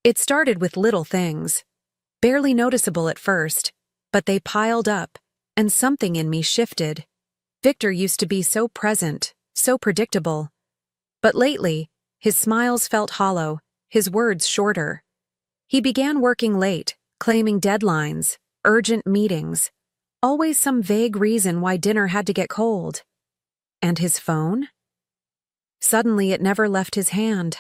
It started with little things, barely noticeable at first, but they piled up, and something in me shifted. Victor used to be so present, so predictable. But lately, his smiles felt hollow, his words shorter. He began working late, claiming deadlines, urgent meetings, always some vague reason why dinner had to get cold. And his phone? Suddenly it never left his hand.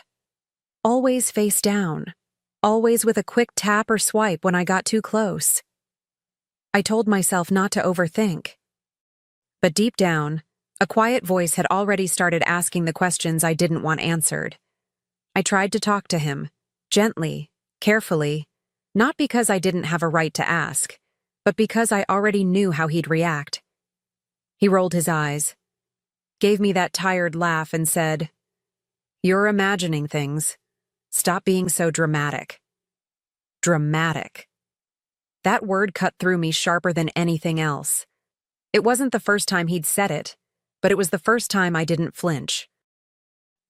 Always face down, always with a quick tap or swipe when I got too close. I told myself not to overthink. But deep down, a quiet voice had already started asking the questions I didn't want answered. I tried to talk to him, gently, carefully, not because I didn't have a right to ask, but because I already knew how he'd react. He rolled his eyes, gave me that tired laugh and said, "You're imagining things. Stop being so dramatic." Dramatic. That word cut through me sharper than anything else. It wasn't the first time he'd said it, but it was the first time I didn't flinch.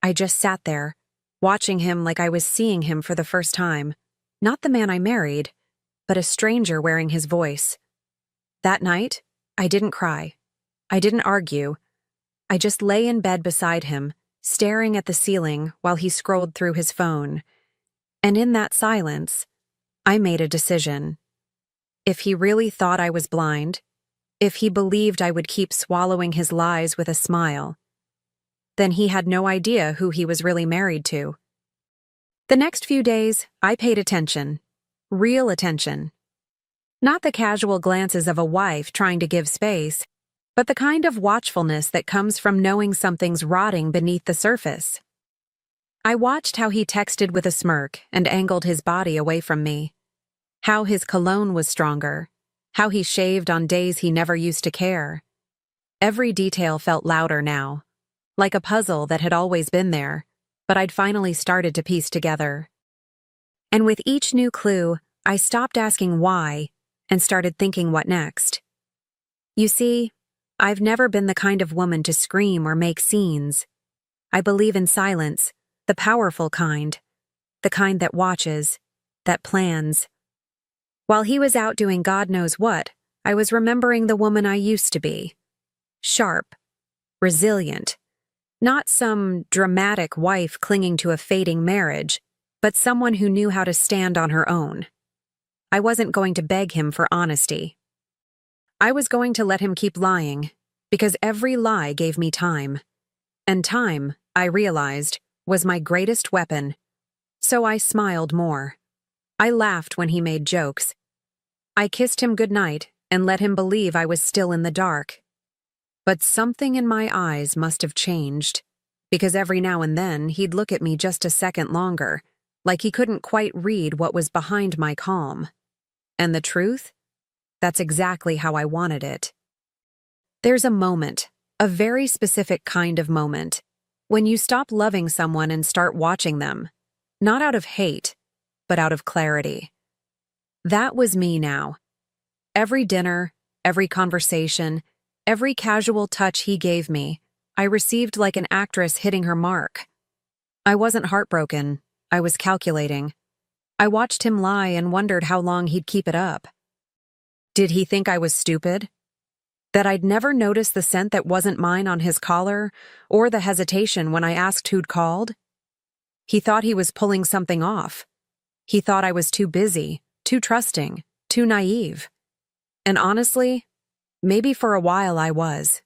I just sat there, watching him like I was seeing him for the first time. Not the man I married, but a stranger wearing his voice. That night, I didn't cry. I didn't argue. I just lay in bed beside him, staring at the ceiling while he scrolled through his phone. And in that silence, I made a decision. If he really thought I was blind, if he believed I would keep swallowing his lies with a smile, then he had no idea who he was really married to. The next few days, I paid attention. Real attention. Not the casual glances of a wife trying to give space, but the kind of watchfulness that comes from knowing something's rotting beneath the surface. I watched how he texted with a smirk and angled his body away from me. How his cologne was stronger. How he shaved on days he never used to care. Every detail felt louder now, like a puzzle that had always been there, but I'd finally started to piece together. And with each new clue, I stopped asking why and started thinking what next. You see, I've never been the kind of woman to scream or make scenes. I believe in silence, the powerful kind, the kind that watches, that plans. While he was out doing God knows what, I was remembering the woman I used to be. Sharp, resilient, not some dramatic wife clinging to a fading marriage, but someone who knew how to stand on her own. I wasn't going to beg him for honesty. I was going to let him keep lying, because every lie gave me time. And time, I realized, was my greatest weapon. So I smiled more. I laughed when he made jokes. I kissed him goodnight and let him believe I was still in the dark. But something in my eyes must have changed, because every now and then he'd look at me just a second longer, like he couldn't quite read what was behind my calm. And the truth? That's exactly how I wanted it. There's a moment, a very specific kind of moment, when you stop loving someone and start watching them, not out of hate, but out of clarity. That was me now. Every dinner, every conversation, every casual touch he gave me, I received like an actress hitting her mark. I wasn't heartbroken, I was calculating. I watched him lie and wondered how long he'd keep it up. Did he think I was stupid? That I'd never noticed the scent that wasn't mine on his collar, or the hesitation when I asked who'd called? He thought he was pulling something off. He thought I was too busy, too trusting, too naive. And honestly, maybe for a while I was.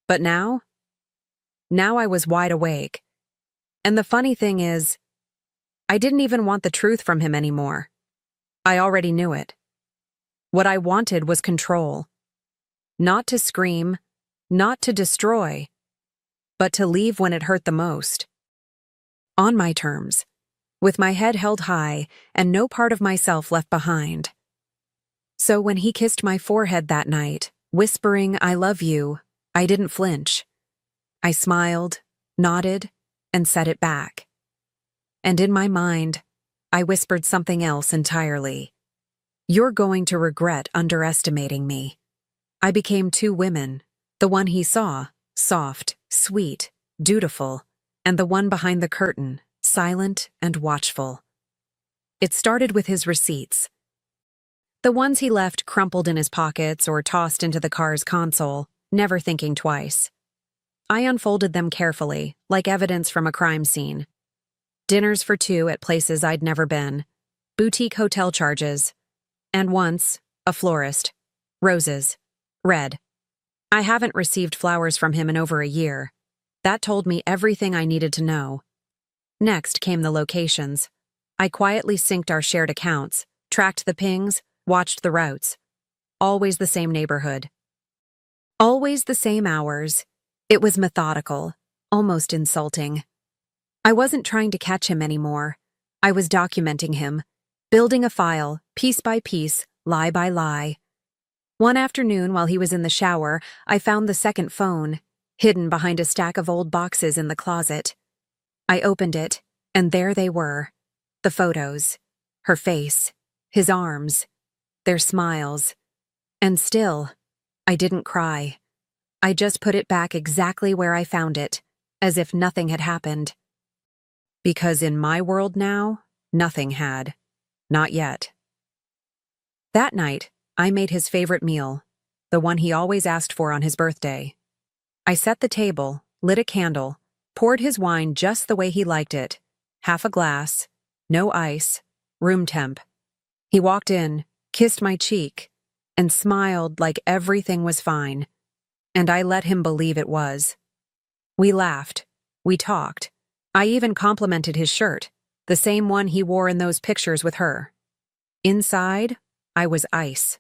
But now I was wide awake. And the funny thing is, I didn't even want the truth from him anymore. I already knew it. What I wanted was control. Not to scream, not to destroy, but to leave when it hurt the most. On my terms, with my head held high and no part of myself left behind. So when he kissed my forehead that night, whispering, "I love you," I didn't flinch. I smiled, nodded, and set it back. And in my mind, I whispered something else entirely. "You're going to regret underestimating me." I became two women, the one he saw, soft, sweet, dutiful, and the one behind the curtain, silent and watchful. It started with his receipts. The ones he left crumpled in his pockets or tossed into the car's console, never thinking twice. I unfolded them carefully, like evidence from a crime scene. Dinners for two at places I'd never been, boutique hotel charges, and once, a florist. Roses. Red. I haven't received flowers from him in over a year. That told me everything I needed to know. Next came the locations. I quietly synced our shared accounts, tracked the pings, watched the routes. Always the same neighborhood. Always the same hours. It was methodical, almost insulting. I wasn't trying to catch him anymore. I was documenting him, building a file, piece by piece, lie by lie. One afternoon while he was in the shower, I found the second phone, hidden behind a stack of old boxes in the closet. I opened it, and there they were. The photos. Her face. His arms. Their smiles. And still, I didn't cry. I just put it back exactly where I found it, as if nothing had happened. Because in my world now, nothing had. Not yet. That night, I made his favorite meal, the one he always asked for on his birthday. I set the table, lit a candle, poured his wine just the way he liked it, half a glass, no ice, room temp. He walked in, kissed my cheek, and smiled like everything was fine. And I let him believe it was. We laughed. We talked. I even complimented his shirt, the same one he wore in those pictures with her. Inside, I was ice.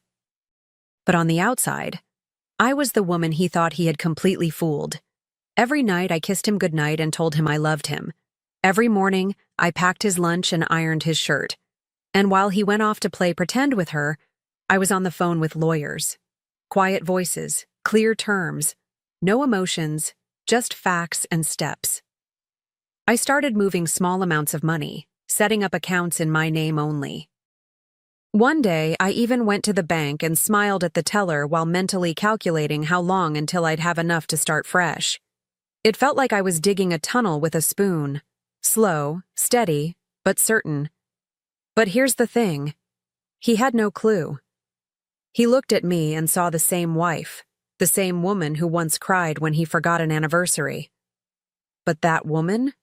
But on the outside, I was the woman he thought he had completely fooled. Every night I kissed him goodnight and told him I loved him. Every morning, I packed his lunch and ironed his shirt. And while he went off to play pretend with her, I was on the phone with lawyers. Quiet voices, clear terms, no emotions, just facts and steps. I started moving small amounts of money, setting up accounts in my name only. One day, I even went to the bank and smiled at the teller while mentally calculating how long until I'd have enough to start fresh. It felt like I was digging a tunnel with a spoon. Slow, steady, but certain. But here's the thing. He had no clue. He looked at me and saw the same wife, the same woman who once cried when he forgot an anniversary. But that woman?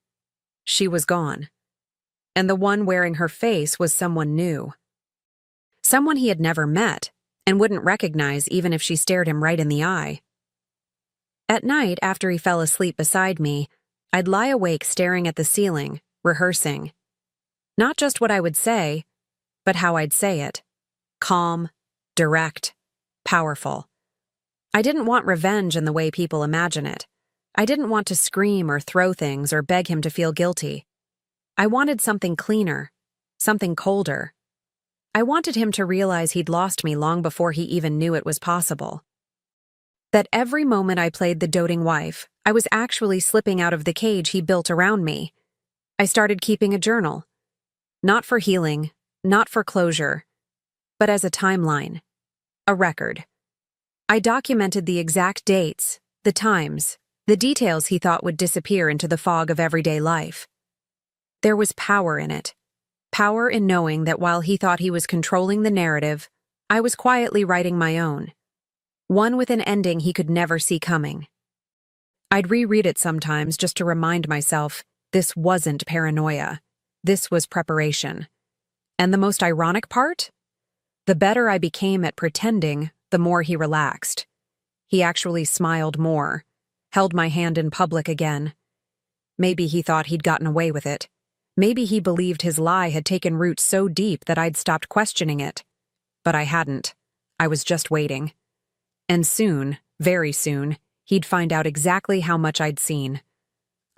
She was gone. And the one wearing her face was someone new. Someone he had never met and wouldn't recognize even if she stared him right in the eye. At night, after he fell asleep beside me, I'd lie awake staring at the ceiling, rehearsing. Not just what I would say, but how I'd say it. Calm, direct, powerful. I didn't want revenge in the way people imagine it. I didn't want to scream or throw things or beg him to feel guilty. I wanted something cleaner, something colder. I wanted him to realize he'd lost me long before he even knew it was possible. That every moment I played the doting wife, I was actually slipping out of the cage he built around me. I started keeping a journal. Not for healing, not for closure, but as a timeline, a record. I documented the exact dates, the times, the details he thought would disappear into the fog of everyday life. There was power in it. Power in knowing that while he thought he was controlling the narrative, I was quietly writing my own. One with an ending he could never see coming. I'd reread it sometimes just to remind myself this wasn't paranoia. This was preparation. And the most ironic part? The better I became at pretending, the more he relaxed. He actually smiled more, held my hand in public again. Maybe he thought he'd gotten away with it. Maybe he believed his lie had taken root so deep that I'd stopped questioning it. But I hadn't. I was just waiting. And soon, very soon, he'd find out exactly how much I'd seen.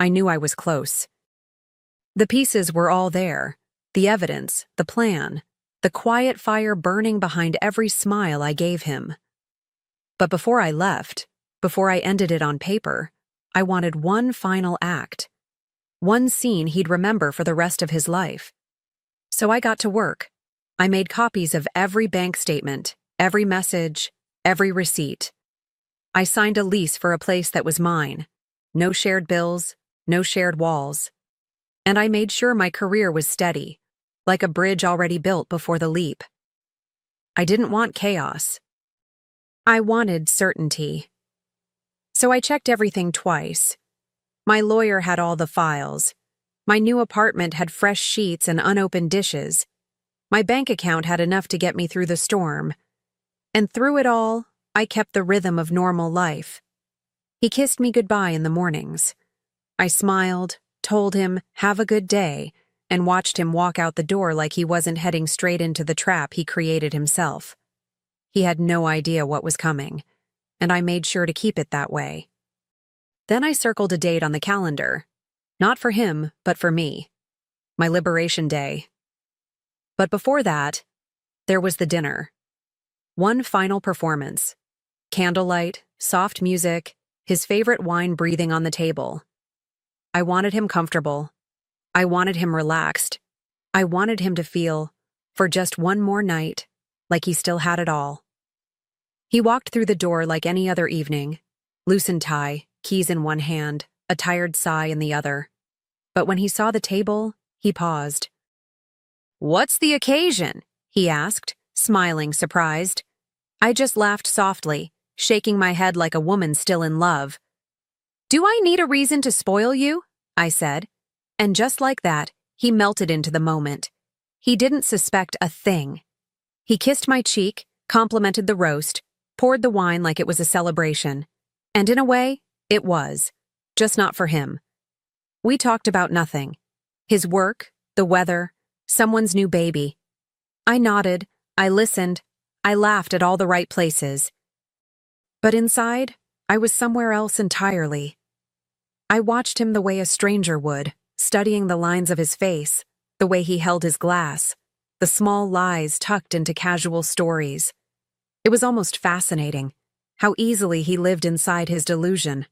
I knew I was close. The pieces were all there. The evidence, the plan, the quiet fire burning behind every smile I gave him. But before I left, before I ended it on paper, I wanted one final act. One scene he'd remember for the rest of his life. So I got to work. I made copies of every bank statement, every message, every receipt. I signed a lease for a place that was mine. No shared bills, no shared walls. And I made sure my career was steady. like a bridge already built before the leap. I didn't want chaos. I wanted certainty. So I checked everything twice. My lawyer had all the files. My new apartment had fresh sheets and unopened dishes. My bank account had enough to get me through the storm. And through it all, I kept the rhythm of normal life. He kissed me goodbye in the mornings. I smiled, told him, "Have a good day," and watched him walk out the door like he wasn't heading straight into the trap he created himself. He had no idea what was coming, and I made sure to keep it that way. Then I circled a date on the calendar. Not for him, but for me. My liberation day. But before that, there was the dinner. One final performance. Candlelight, soft music, his favorite wine breathing on the table. I wanted him comfortable. I wanted him relaxed. I wanted him to feel, for just one more night, like he still had it all. He walked through the door like any other evening, loosened tie, keys in one hand, a tired sigh in the other. But when he saw the table, he paused. "What's the occasion?" he asked, smiling, surprised. I just laughed softly, shaking my head like a woman still in love. "Do I need a reason to spoil you?" I said. And just like that, he melted into the moment. He didn't suspect a thing. He kissed my cheek, complimented the roast, poured the wine like it was a celebration. And in a way, it was. Just not for him. We talked about nothing. His work, the weather, someone's new baby. I nodded, I listened, I laughed at all the right places. But inside, I was somewhere else entirely. I watched him the way a stranger would, studying the lines of his face, the way he held his glass, the small lies tucked into casual stories. It was almost fascinating, how easily he lived inside his delusion.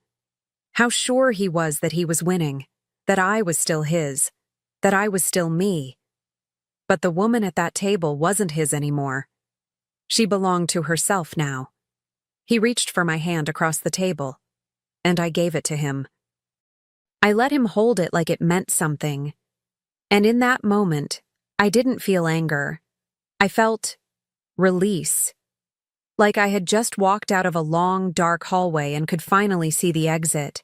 How sure he was that he was winning, that I was still his, that I was still me. But the woman at that table wasn't his anymore. She belonged to herself now. He reached for my hand across the table, and I gave it to him. I let him hold it like it meant something. And in that moment, I didn't feel anger. I felt release. Like I had just walked out of a long, dark hallway and could finally see the exit.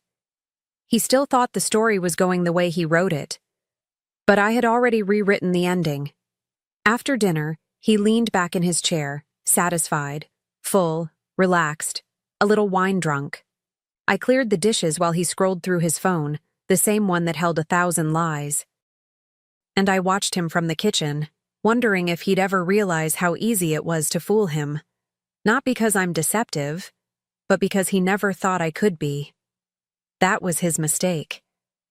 He still thought the story was going the way he wrote it. But I had already rewritten the ending. After dinner, he leaned back in his chair, satisfied, full, relaxed, a little wine drunk. I cleared the dishes while he scrolled through his phone, the same one that held 1,000 lies. And I watched him from the kitchen, wondering if he'd ever realize how easy it was to fool him. Not because I'm deceptive, but because he never thought I could be. That was his mistake.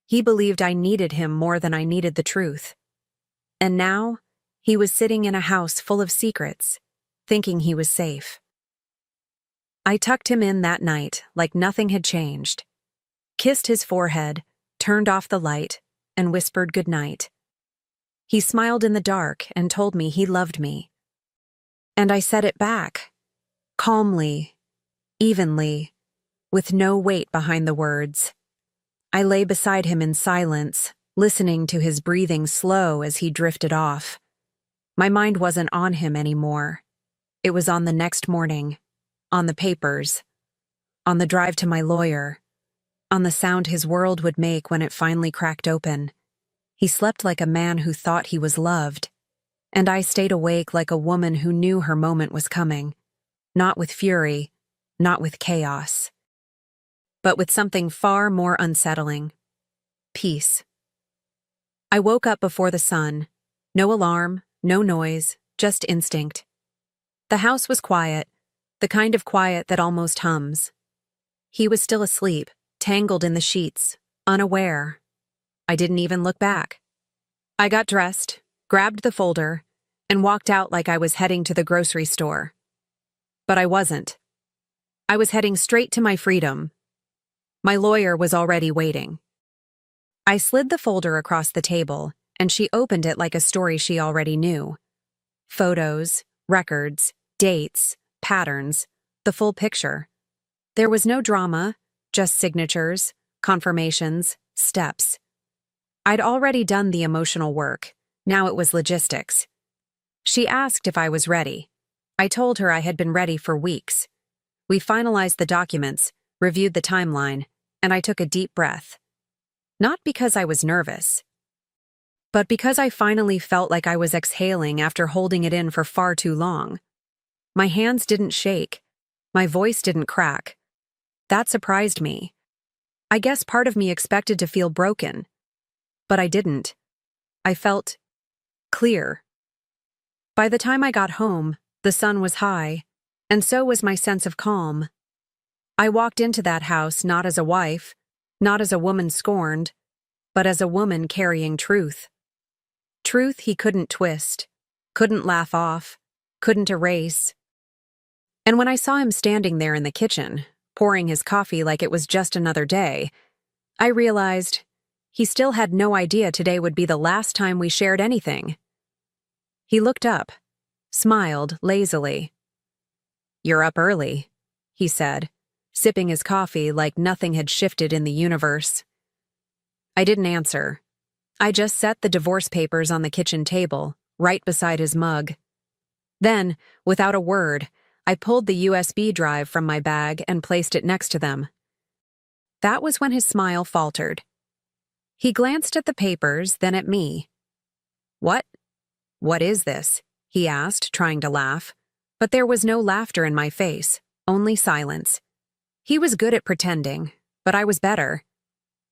He believed I needed him more than I needed the truth. And now, he was sitting in a house full of secrets, thinking he was safe. I tucked him in that night like nothing had changed, kissed his forehead, turned off the light, and whispered goodnight. He smiled in the dark and told me he loved me. And I said it back, calmly, evenly, with no weight behind the words. I lay beside him in silence, listening to his breathing slow as he drifted off. My mind wasn't on him anymore. It was on the next morning, on the papers, on the drive to my lawyer, on the sound his world would make when it finally cracked open. He slept like a man who thought he was loved, and I stayed awake like a woman who knew her moment was coming, not with fury, not with chaos, but with something far more unsettling: peace. I woke up before the sun. No alarm, no noise, just instinct. The house was quiet, the kind of quiet that almost hums. He was still asleep, tangled in the sheets, unaware. I didn't even look back. I got dressed, grabbed the folder, and walked out like I was heading to the grocery store. But I wasn't. I was heading straight to my freedom. My lawyer was already waiting. I slid the folder across the table, and she opened it like a story she already knew. Photos, records, dates, patterns, the full picture. There was no drama, just signatures, confirmations, steps. I'd already done the emotional work, Now it was logistics. She asked if I was ready. I told her I had been ready for weeks. We finalized the documents, reviewed the timeline, and I took a deep breath. Not because I was nervous, but because I finally felt like I was exhaling after holding it in for far too long. My hands didn't shake. My voice didn't crack. That surprised me. I guess part of me expected to feel broken. But I didn't. I felt clear. By the time I got home, the sun was high, and so was my sense of calm. I walked into that house not as a wife, not as a woman scorned, but as a woman carrying truth. Truth he couldn't twist, couldn't laugh off, couldn't erase. And when I saw him standing there in the kitchen, pouring his coffee like it was just another day, I realized he still had no idea today would be the last time we shared anything. He looked up, smiled lazily. "You're up early," he said, sipping his coffee like nothing had shifted in the universe. I didn't answer. I just set the divorce papers on the kitchen table, right beside his mug. Then, without a word, I pulled the USB drive from my bag and placed it next to them. That was when his smile faltered. He glanced at the papers, then at me. What is this?" he asked, trying to laugh. But there was no laughter in my face, only silence. He was good at pretending, but I was better.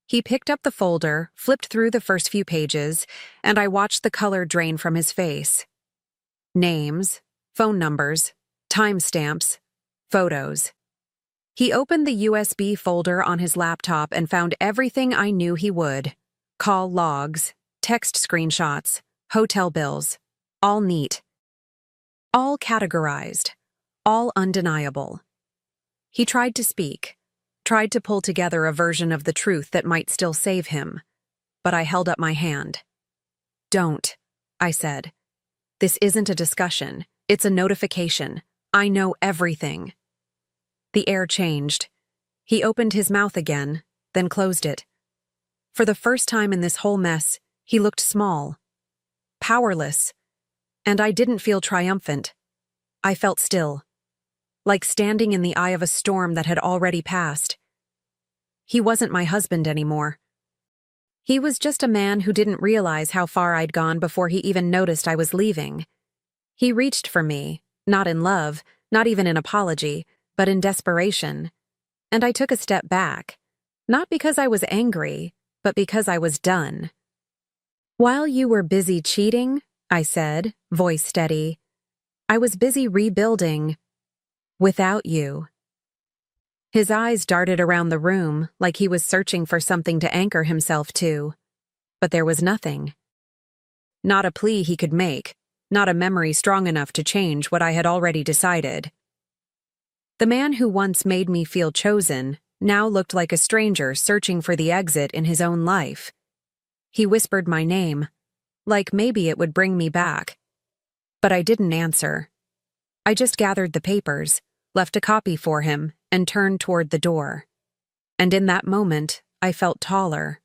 He picked up the folder, flipped through the first few pages, and I watched the color drain from his face. Names, phone numbers, timestamps, photos. He opened the USB folder on his laptop and found everything I knew he would. Call logs, text screenshots, hotel bills, all neat. All categorized, all undeniable. He tried to speak, tried to pull together a version of the truth that might still save him, but I held up my hand. "Don't," I said. "This isn't a discussion, it's a notification. I know everything." The air changed. He opened his mouth again, then closed it. For the first time in this whole mess, he looked small, powerless, and I didn't feel triumphant. I felt still, like standing in the eye of a storm that had already passed. He wasn't my husband anymore. He was just a man who didn't realize how far I'd gone before he even noticed I was leaving. He reached for me, not in love, not even in apology, but in desperation. And I took a step back, not because I was angry, but because I was done. "While you were busy cheating," I said, voice steady, "I was busy rebuilding without you." His eyes darted around the room like he was searching for something to anchor himself to, but there was nothing. Not a plea he could make, not a memory strong enough to change what I had already decided. The man who once made me feel chosen now looked like a stranger searching for the exit in his own life. He whispered my name, like maybe it would bring me back. But I didn't answer. I just gathered the papers, left a copy for him, and turned toward the door. And in that moment, I felt taller.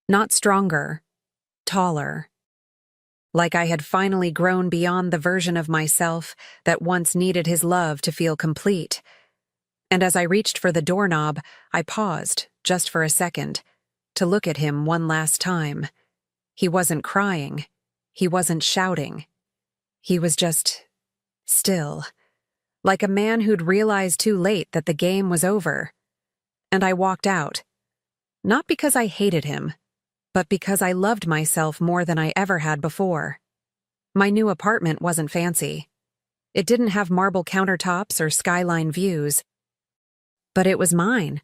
Not stronger, taller. Like I had finally grown beyond the version of myself that once needed his love to feel complete. And as I reached for the doorknob, I paused, just for a second, to look at him one last time. He wasn't crying. He wasn't shouting. He was just still, like a man who'd realized too late that the game was over. And I walked out, not because I hated him, but because I loved myself more than I ever had before. My new apartment wasn't fancy. It didn't have marble countertops or skyline views. But it was mine.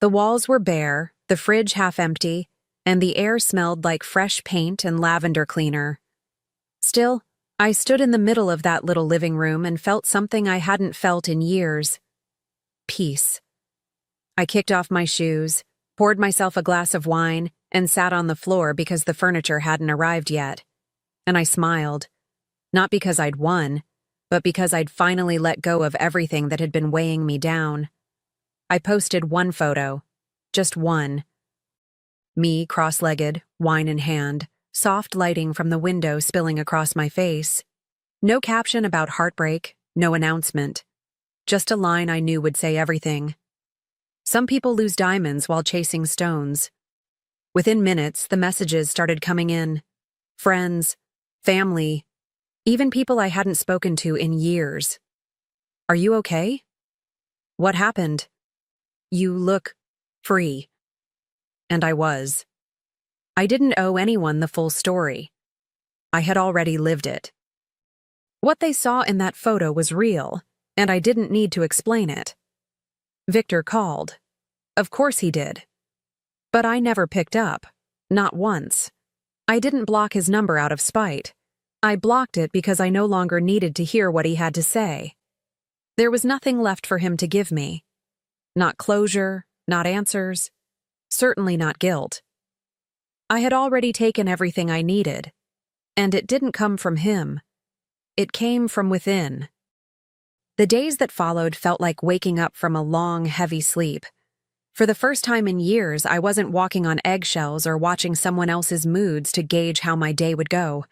The walls were bare, the fridge half empty, and the air smelled like fresh paint and lavender cleaner. Still, I stood in the middle of that little living room and felt something I hadn't felt in years. Peace. I kicked off my shoes, poured myself a glass of wine, and sat on the floor because the furniture hadn't arrived yet. And I smiled. Not because I'd won, but because I'd finally let go of everything that had been weighing me down. I posted one photo, just one. Me, cross-legged, wine in hand, soft lighting from the window spilling across my face. No caption about heartbreak, no announcement. Just a line I knew would say everything. Some people lose diamonds while chasing stones. Within minutes, the messages started coming in. Friends, family, even people I hadn't spoken to in years. Are you okay? What happened? You look free. And I was. I didn't owe anyone the full story. I had already lived it. What they saw in that photo was real, and I didn't need to explain it. Victor called. Of course he did. But I never picked up. Not once. I didn't block his number out of spite. I blocked it because I no longer needed to hear what he had to say. There was nothing left for him to give me. Not closure, not answers, certainly not guilt. I had already taken everything I needed, and it didn't come from him. It came from within. The days that followed felt like waking up from a long, heavy sleep. For the first time in years, I wasn't walking on eggshells or watching someone else's moods to gauge how my day would go.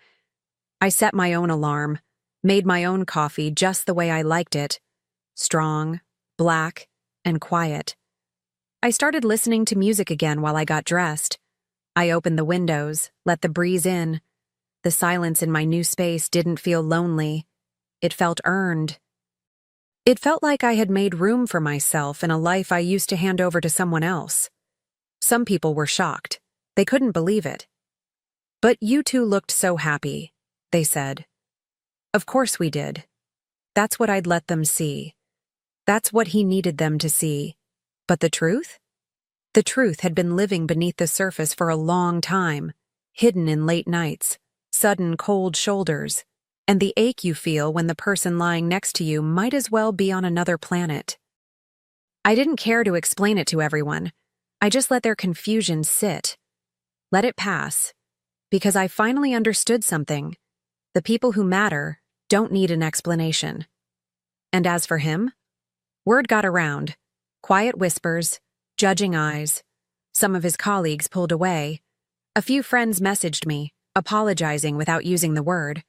I set my own alarm, made my own coffee just the way I liked it, strong, black, and quiet. I started listening to music again while I got dressed. I opened the windows, let the breeze in. The silence in my new space didn't feel lonely. It felt earned. It felt like I had made room for myself in a life I used to hand over to someone else. Some people were shocked. They couldn't believe it. But you two looked so happy, they said. Of course we did. That's what I'd let them see. That's what he needed them to see. But the truth? The truth had been living beneath the surface for a long time, hidden in late nights, sudden cold shoulders, and the ache you feel when the person lying next to you might as well be on another planet. I didn't care to explain it to everyone. I just let their confusion sit. Let it pass. Because I finally understood something. The people who matter don't need an explanation. And as for him, word got around. Quiet whispers, judging eyes. Some of his colleagues pulled away. A few friends messaged me, apologizing without using the word.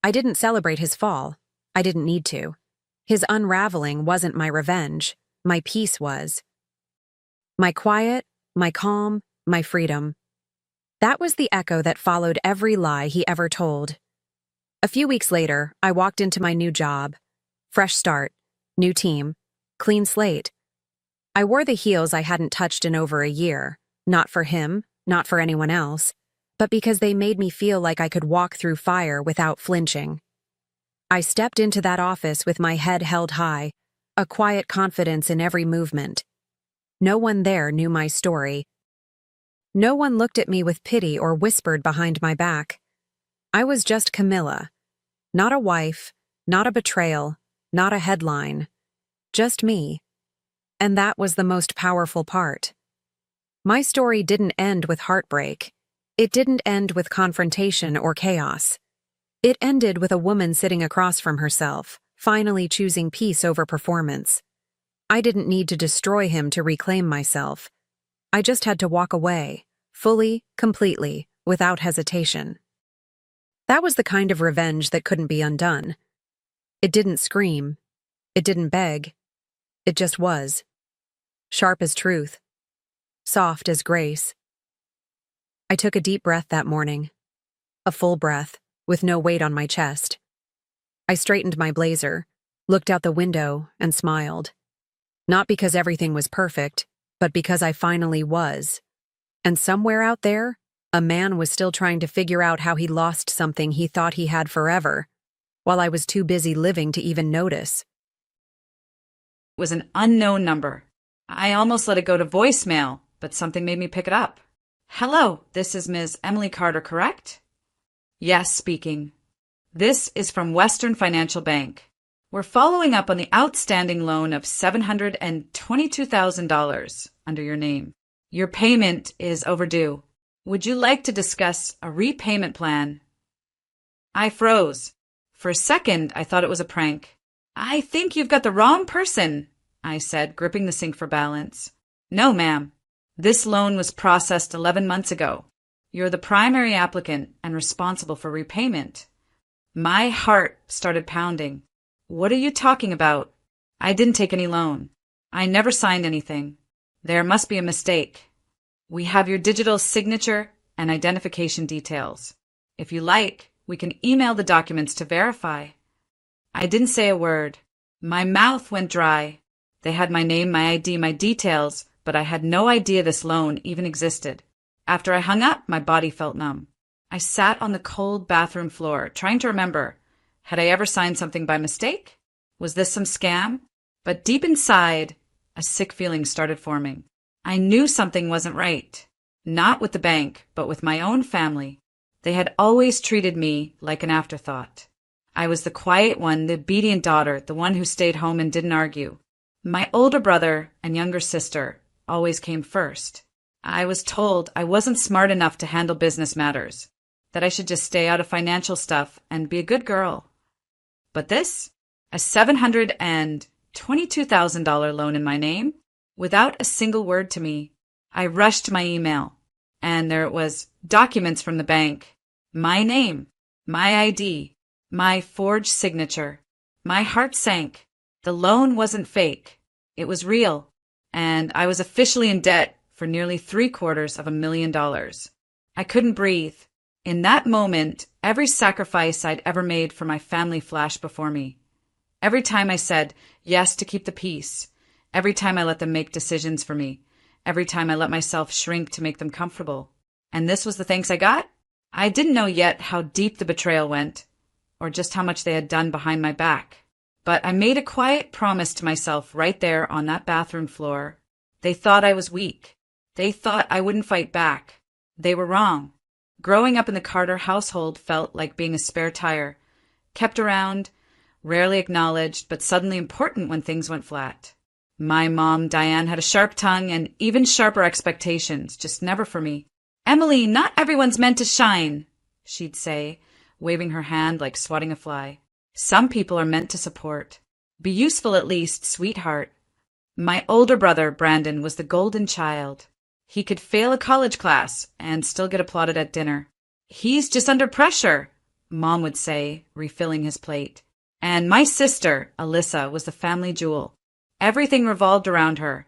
I didn't celebrate his fall. I didn't need to. His unraveling wasn't my revenge. My peace was. My quiet, my calm, my freedom. That was the echo that followed every lie he ever told. A few weeks later, I walked into my new job. Fresh start, new team, clean slate. I wore the heels I hadn't touched in over a year, not for him, not for anyone else, but because they made me feel like I could walk through fire without flinching. I stepped into that office with my head held high, a quiet confidence in every movement. No one there knew my story. No one looked at me with pity or whispered behind my back. I was just Camilla. Not a wife, not a betrayal, not a headline. Just me. And that was the most powerful part. My story didn't end with heartbreak. It didn't end with confrontation or chaos. It ended with a woman sitting across from herself, finally choosing peace over performance. I didn't need to destroy him to reclaim myself. I just had to walk away, fully, completely, without hesitation. That was the kind of revenge that couldn't be undone. It didn't scream. It didn't beg. It just was. Sharp as truth. Soft as grace. I took a deep breath that morning. A full breath, with no weight on my chest. I straightened my blazer, looked out the window, and smiled. Not because everything was perfect, but because I finally was. And somewhere out there, a man was still trying to figure out how he lost something he thought he had forever, while I was too busy living to even notice. It was an unknown number. I almost let it go to voicemail, but something made me pick it up. Hello, this is Ms. Emily Carter, correct? Yes, speaking. This is from Western Financial Bank. We're following up on the outstanding loan of $722,000 under your name. Your payment is overdue. Would you like to discuss a repayment plan? I froze. For a second, I thought it was a prank. I think you've got the wrong person, I said, gripping the sink for balance. No, ma'am. This loan was processed 11 months ago. You're the primary applicant and responsible for repayment. My heart started pounding. What are you talking about? I didn't take any loan. I never signed anything. There must be a mistake. We have your digital signature and identification details. If you like, we can email the documents to verify. I didn't say a word. My mouth went dry. They had my name, my ID, my details, but I had no idea this loan even existed. After I hung up, my body felt numb. I sat on the cold bathroom floor, trying to remember. Had I ever signed something by mistake? Was this some scam? But deep inside, a sick feeling started forming. I knew something wasn't right. Not with the bank, but with my own family. They had always treated me like an afterthought. I was the quiet one, the obedient daughter, the one who stayed home and didn't argue. My older brother and younger sister always came first. I was told I wasn't smart enough to handle business matters, that I should just stay out of financial stuff and be a good girl. But this? A $722,000 loan in my name? Without a single word to me. I rushed my email, and there it was, documents from the bank. My name, my ID, my forged signature. My heart sank. The loan wasn't fake. It was real, and I was officially in debt for nearly $750,000. I couldn't breathe. In that moment, every sacrifice I'd ever made for my family flashed before me. Every time I said yes to keep the peace. Every time I let them make decisions for me. Every time I let myself shrink to make them comfortable. And this was the thanks I got? I didn't know yet how deep the betrayal went, or just how much they had done behind my back. But I made a quiet promise to myself right there on that bathroom floor. They thought I was weak. They thought I wouldn't fight back. They were wrong. Growing up in the Carter household felt like being a spare tire, kept around, rarely acknowledged, but suddenly important when things went flat. My mom, Diane, had a sharp tongue and even sharper expectations, just never for me. "Emily, not everyone's meant to shine," she'd say, waving her hand like swatting a fly. "Some people are meant to support. Be useful at least, sweetheart." My older brother, Brandon, was the golden child. He could fail a college class and still get applauded at dinner. "He's just under pressure," Mom would say, refilling his plate. And my sister, Alyssa, was the family jewel. Everything revolved around her.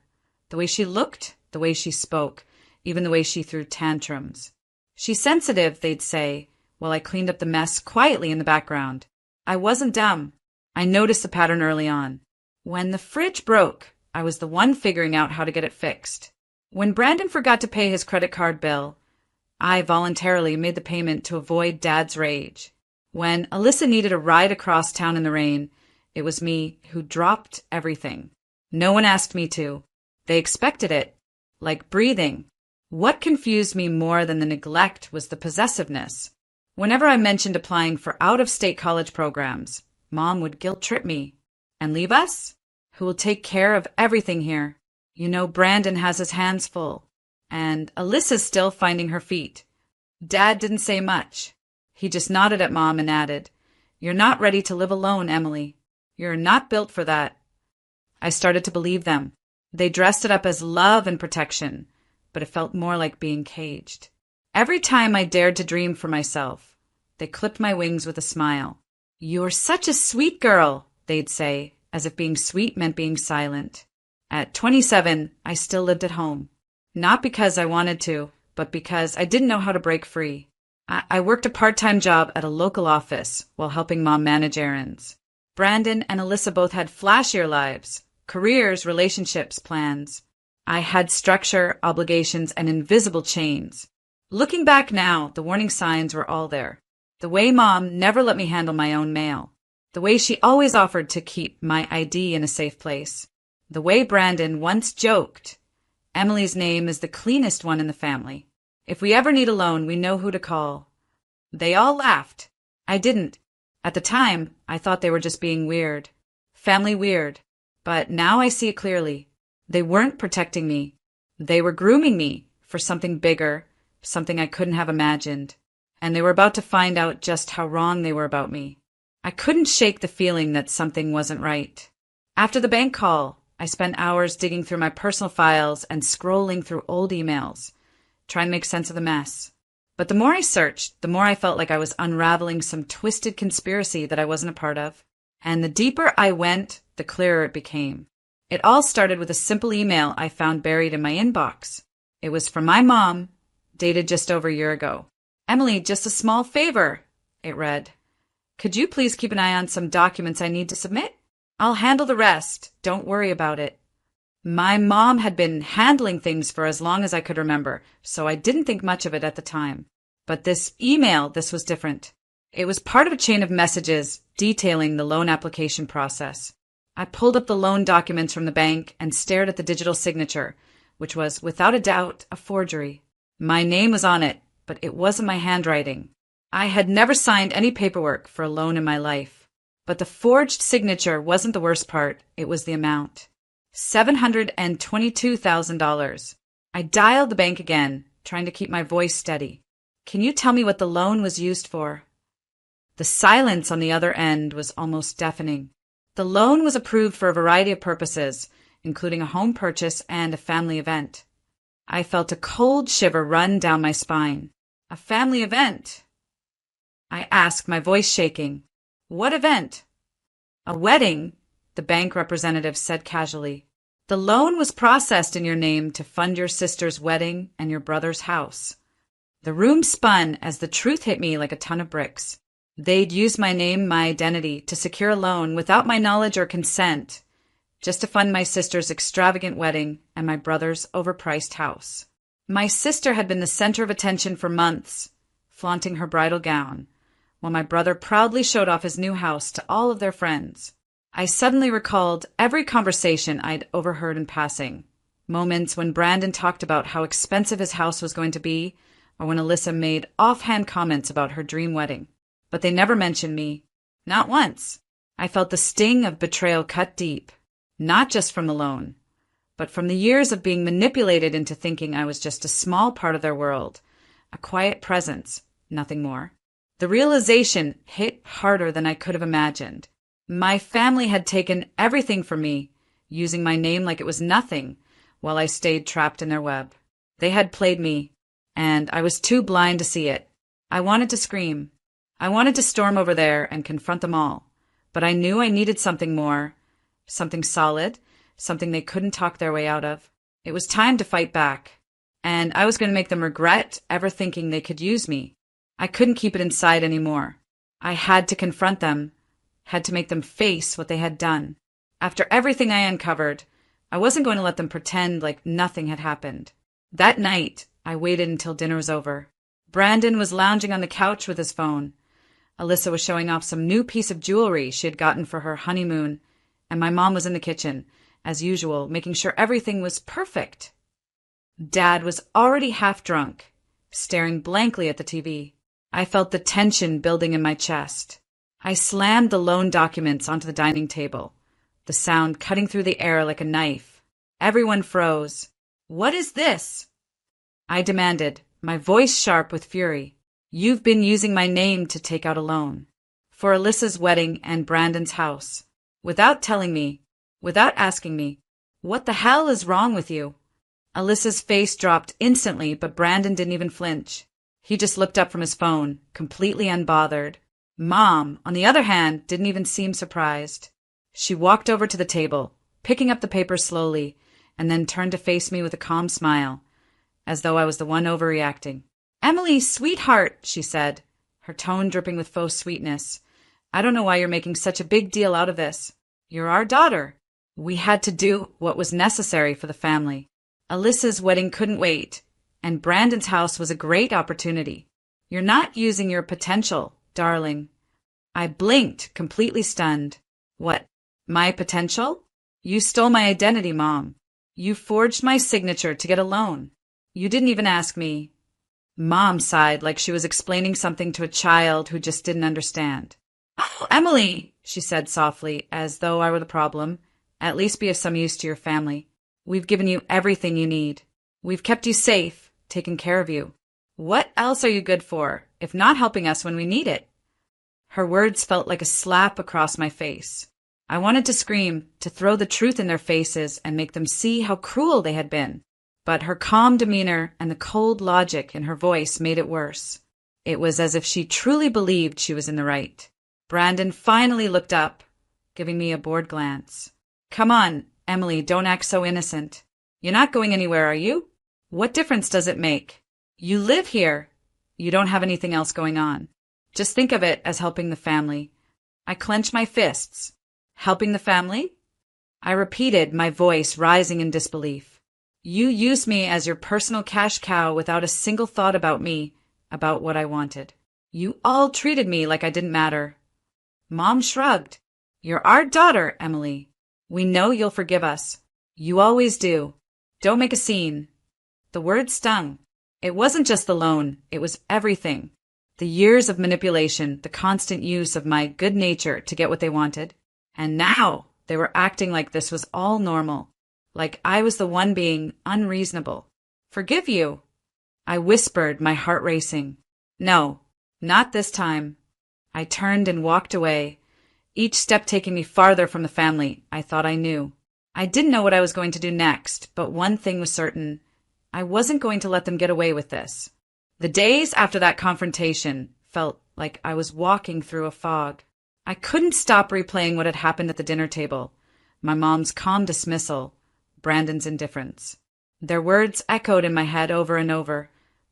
The way she looked, the way she spoke, even the way she threw tantrums. "She's sensitive," they'd say, while I cleaned up the mess quietly in the background. I wasn't dumb. I noticed the pattern early on. When the fridge broke, I was the one figuring out how to get it fixed. When Brandon forgot to pay his credit card bill, I voluntarily made the payment to avoid Dad's rage. When Alyssa needed a ride across town in the rain, it was me who dropped everything. No one asked me to. They expected it, like breathing. What confused me more than the neglect was the possessiveness. Whenever I mentioned applying for out-of-state college programs, Mom would guilt-trip me. "And leave us? Who will take care of everything here? You know Brandon has his hands full. And Alyssa's still finding her feet." Dad didn't say much. He just nodded at Mom and added, "You're not ready to live alone, Emily. You're not built for that." I started to believe them. They dressed it up as love and protection, but it felt more like being caged. Every time I dared to dream for myself, they clipped my wings with a smile. "You're such a sweet girl," they'd say, as if being sweet meant being silent. At 27, I still lived at home. Not because I wanted to, but because I didn't know how to break free. I worked a part-time job at a local office while helping Mom manage errands. Brandon and Alyssa both had flashier lives, careers, relationships, plans. I had structure, obligations, and invisible chains. Looking back now, the warning signs were all there. The way Mom never let me handle my own mail. The way she always offered to keep my ID in a safe place. The way Brandon once joked, "Emily's name is the cleanest one in the family. If we ever need a loan, we know who to call." They all laughed. I didn't. At the time, I thought they were just being weird. Family weird. But now I see it clearly. They weren't protecting me. They were grooming me for something bigger, something I couldn't have imagined. And they were about to find out just how wrong they were about me. I couldn't shake the feeling that something wasn't right. After the bank call, I spent hours digging through my personal files and scrolling through old emails, trying to make sense of the mess. But the more I searched, the more I felt like I was unraveling some twisted conspiracy that I wasn't a part of. And the deeper I went, the clearer it became. It all started with a simple email I found buried in my inbox. It was from my mom, dated just over a year ago. "Emily, just a small favor," it read. "Could you please keep an eye on some documents I need to submit? I'll handle the rest. Don't worry about it." My mom had been handling things for as long as I could remember, so I didn't think much of it at the time. But this was different. It was part of a chain of messages detailing the loan application process. I pulled up the loan documents from the bank and stared at the digital signature, which was, without a doubt, a forgery. My name was on it, but it wasn't my handwriting. I had never signed any paperwork for a loan in my life. But the forged signature wasn't the worst part, it was the amount. $722,000. I dialed the bank again, trying to keep my voice steady. "Can you tell me what the loan was used for?" The silence on the other end was almost deafening. The loan was approved for a variety of purposes, including a home purchase and a family event. I felt a cold shiver run down my spine. "A family event?" I asked, my voice shaking. "What event?" "A wedding," the bank representative said casually. "The loan was processed in your name to fund your sister's wedding and your brother's house." The room spun as the truth hit me like a ton of bricks. They'd used my name, my identity, to secure a loan without my knowledge or consent, just to fund my sister's extravagant wedding and my brother's overpriced house. My sister had been the center of attention for months, flaunting her bridal gown, while my brother proudly showed off his new house to all of their friends. I suddenly recalled every conversation I'd overheard in passing, moments when Brandon talked about how expensive his house was going to be, or when Alyssa made offhand comments about her dream wedding. But they never mentioned me. Not once. I felt the sting of betrayal cut deep, not just from the loan, but from the years of being manipulated into thinking I was just a small part of their world, a quiet presence, nothing more. The realization hit harder than I could have imagined. My family had taken everything from me, using my name like it was nothing, while I stayed trapped in their web. They had played me, and I was too blind to see it. I wanted to scream. I wanted to storm over there and confront them all, but I knew I needed something more, something solid, something they couldn't talk their way out of. It was time to fight back, and I was going to make them regret ever thinking they could use me. I couldn't keep it inside anymore. I had to confront them, had to make them face what they had done. After everything I uncovered, I wasn't going to let them pretend like nothing had happened. That night, I waited until dinner was over. Brandon was lounging on the couch with his phone. Alyssa was showing off some new piece of jewelry she had gotten for her honeymoon, and my mom was in the kitchen, as usual, making sure everything was perfect. Dad was already half drunk, staring blankly at the TV. I felt the tension building in my chest. I slammed the loan documents onto the dining table, the sound cutting through the air like a knife. Everyone froze. "What is this?" I demanded, my voice sharp with fury. "You've been using my name to take out a loan. For Alyssa's wedding and Brandon's house. Without telling me. Without asking me. What the hell is wrong with you?" Alyssa's face dropped instantly, but Brandon didn't even flinch. He just looked up from his phone, completely unbothered. Mom, on the other hand, didn't even seem surprised. She walked over to the table, picking up the papers slowly, and then turned to face me with a calm smile, as though I was the one overreacting. "Emily, sweetheart," she said, her tone dripping with faux sweetness. "I don't know why you're making such a big deal out of this. You're our daughter. We had to do what was necessary for the family. Alyssa's wedding couldn't wait, and Brandon's house was a great opportunity. You're not using your potential, darling." I blinked, completely stunned. "What? My potential? You stole my identity, Mom. You forged my signature to get a loan. You didn't even ask me." Mom sighed like she was explaining something to a child who just didn't understand. "Oh, Emily," she said softly, as though I were the problem. "At least be of some use to your family. We've given you everything you need. We've kept you safe, taken care of you. What else are you good for, if not helping us when we need it?" Her words felt like a slap across my face. I wanted to scream, to throw the truth in their faces and make them see how cruel they had been. But her calm demeanor and the cold logic in her voice made it worse. It was as if she truly believed she was in the right. Brandon finally looked up, giving me a bored glance. "Come on, Emily, don't act so innocent. You're not going anywhere, are you? What difference does it make? You live here. You don't have anything else going on. Just think of it as helping the family." I clenched my fists. "Helping the family?" I repeated, my voice rising in disbelief. "You used me as your personal cash cow without a single thought about me, about what I wanted. You all treated me like I didn't matter." Mom shrugged. "You're our daughter, Emily. We know you'll forgive us. You always do. Don't make a scene." The word stung. It wasn't just the loan, it was everything. The years of manipulation, the constant use of my good nature to get what they wanted. And now they were acting like this was all normal, like I was the one being unreasonable. "Forgive you?" I whispered, my heart racing. "No, not this time." I turned and walked away, each step taking me farther from the family I thought I knew. I didn't know what I was going to do next, but one thing was certain. I wasn't going to let them get away with this. The days after that confrontation felt like I was walking through a fog. I couldn't stop replaying what had happened at the dinner table. My mom's calm dismissal, Brandon's indifference. Their words echoed in my head over and over,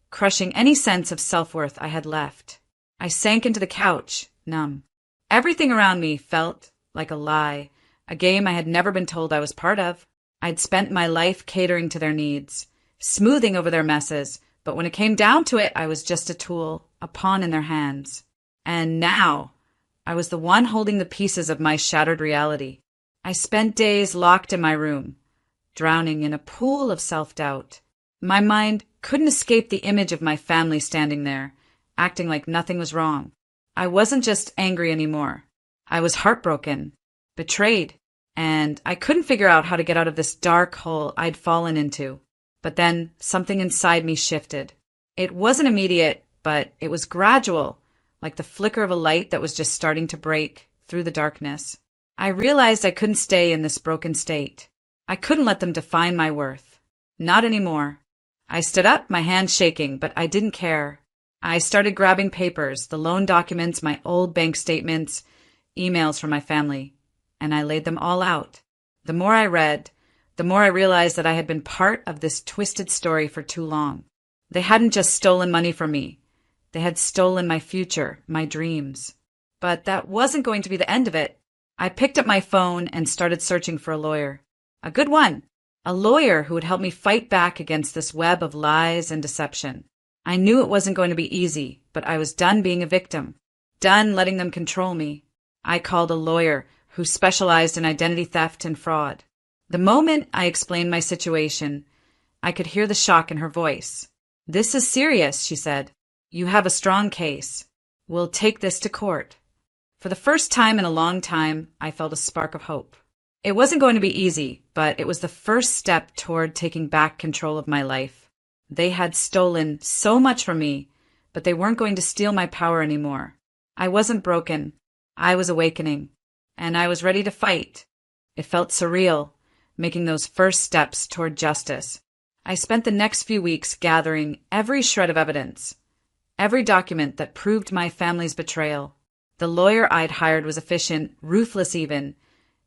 crushing any sense of self-worth I had left. I sank into the couch, numb. Everything around me felt like a lie, a game I had never been told I was part of. I'd spent my life catering to their needs, smoothing over their messes, but when it came down to it, I was just a tool, a pawn in their hands. And now, I was the one holding the pieces of my shattered reality. I spent days locked in my room, drowning in a pool of self-doubt. My mind couldn't escape the image of my family standing there, acting like nothing was wrong. I wasn't just angry anymore. I was heartbroken, betrayed, and I couldn't figure out how to get out of this dark hole I'd fallen into. But then something inside me shifted. It wasn't immediate, but it was gradual, like the flicker of a light that was just starting to break through the darkness. I realized I couldn't stay in this broken state. I couldn't let them define my worth. Not anymore. I stood up, my hands shaking, but I didn't care. I started grabbing papers, the loan documents, my old bank statements, emails from my family, and I laid them all out. The more I read, the more I realized that I had been part of this twisted story for too long. They hadn't just stolen money from me. They had stolen my future, my dreams. But that wasn't going to be the end of it. I picked up my phone and started searching for a lawyer. A good one. A lawyer who would help me fight back against this web of lies and deception. I knew it wasn't going to be easy, but I was done being a victim. Done letting them control me. I called a lawyer who specialized in identity theft and fraud. The moment I explained my situation, I could hear the shock in her voice. "This is serious," she said. "You have a strong case. We'll take this to court." For the first time in a long time, I felt a spark of hope. It wasn't going to be easy, but it was the first step toward taking back control of my life. They had stolen so much from me, but they weren't going to steal my power anymore. I wasn't broken. I was awakening, and I was ready to fight. It felt surreal, making those first steps toward justice. I spent the next few weeks gathering every shred of evidence, every document that proved my family's betrayal. The lawyer I'd hired was efficient, ruthless even,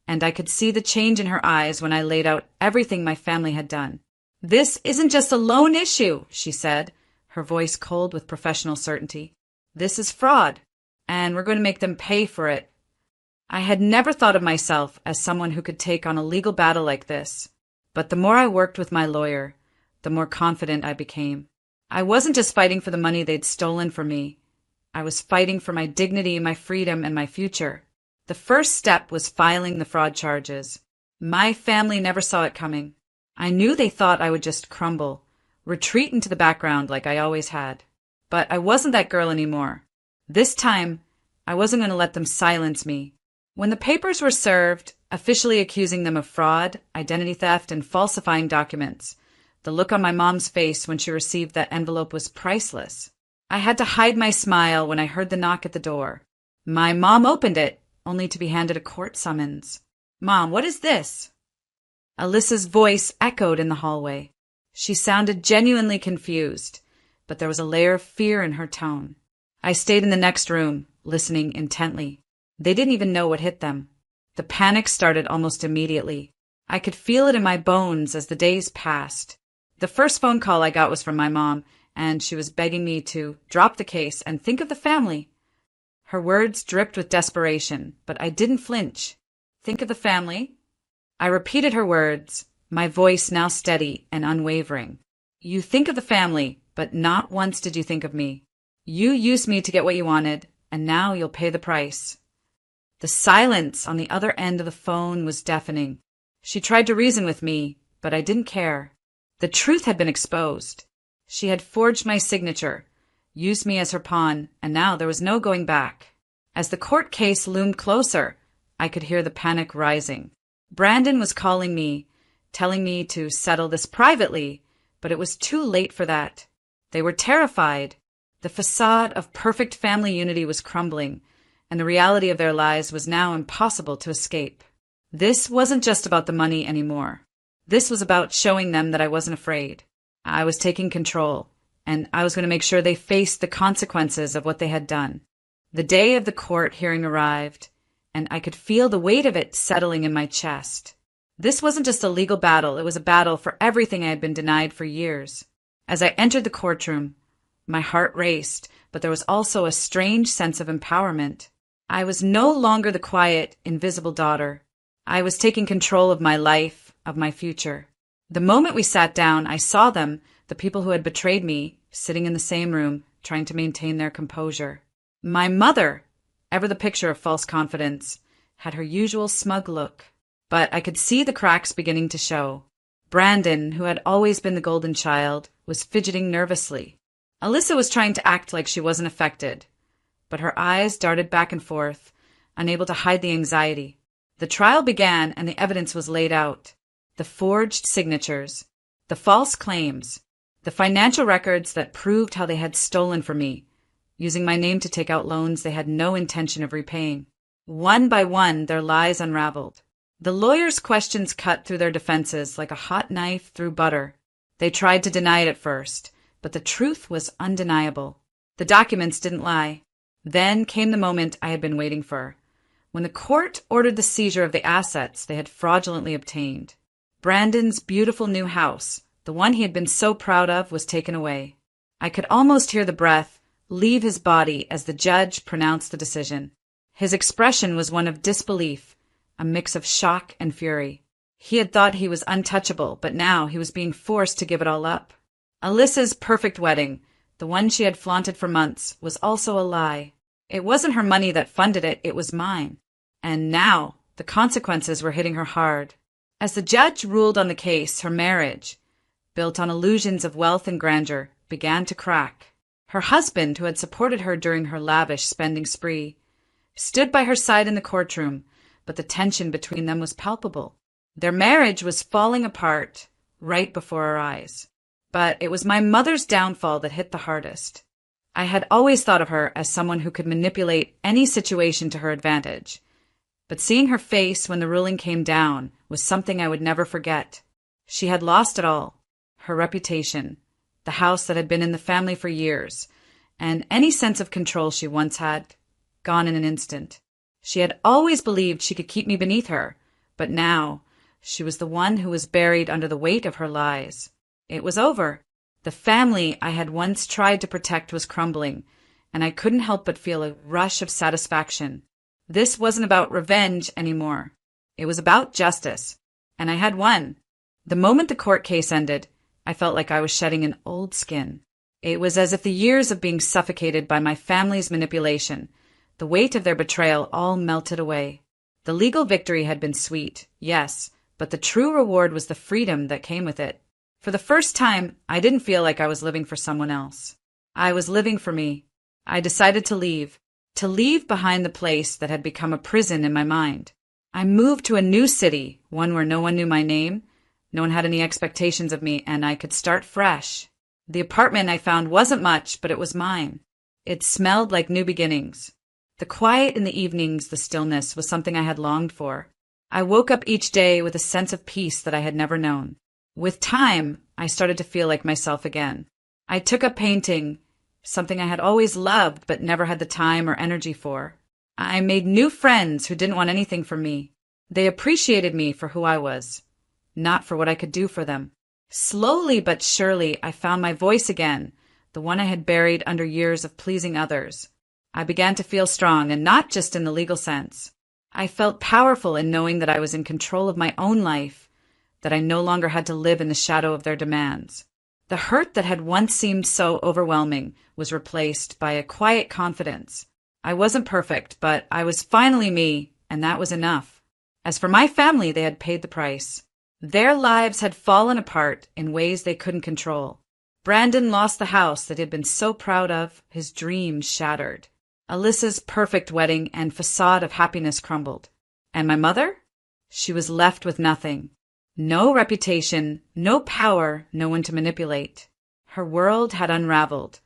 and I could see the change in her eyes when I laid out everything my family had done. "This isn't just a loan issue," she said, her voice cold with professional certainty. "This is fraud, and we're going to make them pay for it." I had never thought of myself as someone who could take on a legal battle like this, but the more I worked with my lawyer, the more confident I became. I wasn't just fighting for the money they'd stolen from me. I was fighting for my dignity, my freedom, and my future. The first step was filing the fraud charges. My family never saw it coming. I knew they thought I would just crumble, retreat into the background like I always had. But I wasn't that girl anymore. This time, I wasn't going to let them silence me. When the papers were served, officially accusing them of fraud, identity theft, and falsifying documents, the look on my mom's face when she received that envelope was priceless. I had to hide my smile when I heard the knock at the door. My mom opened it, only to be handed a court summons. "Mom, what is this?" Alyssa's voice echoed in the hallway. She sounded genuinely confused, but there was a layer of fear in her tone. I stayed in the next room, listening intently. They didn't even know what hit them. The panic started almost immediately. I could feel it in my bones as the days passed. The first phone call I got was from my mom, and she was begging me to drop the case and think of the family. Her words dripped with desperation, but I didn't flinch. Think of the family? I repeated her words, my voice now steady and unwavering. You think of the family, but not once did you think of me. You used me to get what you wanted, and now you'll pay the price. The silence on the other end of the phone was deafening. She tried to reason with me, but I didn't care. The truth had been exposed. She had forged my signature, used me as her pawn, and now there was no going back. As the court case loomed closer, I could hear the panic rising. Brandon was calling me, telling me to settle this privately, but it was too late for that. They were terrified. The facade of perfect family unity was crumbling, and the reality of their lives was now impossible to escape. This wasn't just about the money anymore. This was about showing them that I wasn't afraid. I was taking control, and I was going to make sure they faced the consequences of what they had done. The day of the court hearing arrived, and I could feel the weight of it settling in my chest. This wasn't just a legal battle, it was a battle for everything I had been denied for years. As I entered the courtroom, my heart raced, but there was also a strange sense of empowerment. I was no longer the quiet, invisible daughter. I was taking control of my life, of my future. The moment we sat down, I saw them, the people who had betrayed me, sitting in the same room, trying to maintain their composure. My mother, ever the picture of false confidence, had her usual smug look, but I could see the cracks beginning to show. Brandon, who had always been the golden child, was fidgeting nervously. Alyssa was trying to act like she wasn't affected, but her eyes darted back and forth, unable to hide the anxiety. The trial began and the evidence was laid out. The forged signatures, the false claims, the financial records that proved how they had stolen from me, using my name to take out loans they had no intention of repaying. One by one, their lies unraveled. The lawyers' questions cut through their defenses like a hot knife through butter. They tried to deny it at first, but the truth was undeniable. The documents didn't lie. Then came the moment I had been waiting for, when the court ordered the seizure of the assets they had fraudulently obtained. Brandon's beautiful new house, the one he had been so proud of, was taken away. I could almost hear the breath leave his body as the judge pronounced the decision. His expression was one of disbelief, a mix of shock and fury. He had thought he was untouchable, but now he was being forced to give it all up. Alyssa's perfect wedding, the one she had flaunted for months, was also a lie. It wasn't her money that funded it, it was mine. And now the consequences were hitting her hard. As the judge ruled on the case, her marriage, built on illusions of wealth and grandeur, began to crack. Her husband, who had supported her during her lavish spending spree, stood by her side in the courtroom, but the tension between them was palpable. Their marriage was falling apart right before our eyes. But it was my mother's downfall that hit the hardest. I had always thought of her as someone who could manipulate any situation to her advantage. But seeing her face when the ruling came down was something I would never forget. She had lost it all. Her reputation, the house that had been in the family for years, and any sense of control she once had, gone in an instant. She had always believed she could keep me beneath her, but now she was the one who was buried under the weight of her lies. It was over. The family I had once tried to protect was crumbling, and I couldn't help but feel a rush of satisfaction. This wasn't about revenge anymore. It was about justice, and I had won. The moment the court case ended, I felt like I was shedding an old skin. It was as if the years of being suffocated by my family's manipulation, the weight of their betrayal, all melted away. The legal victory had been sweet, yes, but the true reward was the freedom that came with it. For the first time, I didn't feel like I was living for someone else. I was living for me. I decided to leave behind the place that had become a prison in my mind. I moved to a new city, one where no one knew my name, no one had any expectations of me, and I could start fresh. The apartment I found wasn't much, but it was mine. It smelled like new beginnings. The quiet in the evenings, the stillness, was something I had longed for. I woke up each day with a sense of peace that I had never known. With time, I started to feel like myself again. I took up painting, something I had always loved but never had the time or energy for. I made new friends who didn't want anything from me. They appreciated me for who I was, not for what I could do for them. Slowly but surely, I found my voice again, the one I had buried under years of pleasing others. I began to feel strong, and not just in the legal sense. I felt powerful in knowing that I was in control of my own life, that I no longer had to live in the shadow of their demands. The hurt that had once seemed so overwhelming was replaced by a quiet confidence. I wasn't perfect, but I was finally me, and that was enough. As for my family, they had paid the price. Their lives had fallen apart in ways they couldn't control. Brandon lost the house that he had been so proud of, his dreams shattered. Alyssa's perfect wedding and facade of happiness crumbled. And my mother? She was left with nothing. No reputation, no power, no one to manipulate. Her world had unraveled,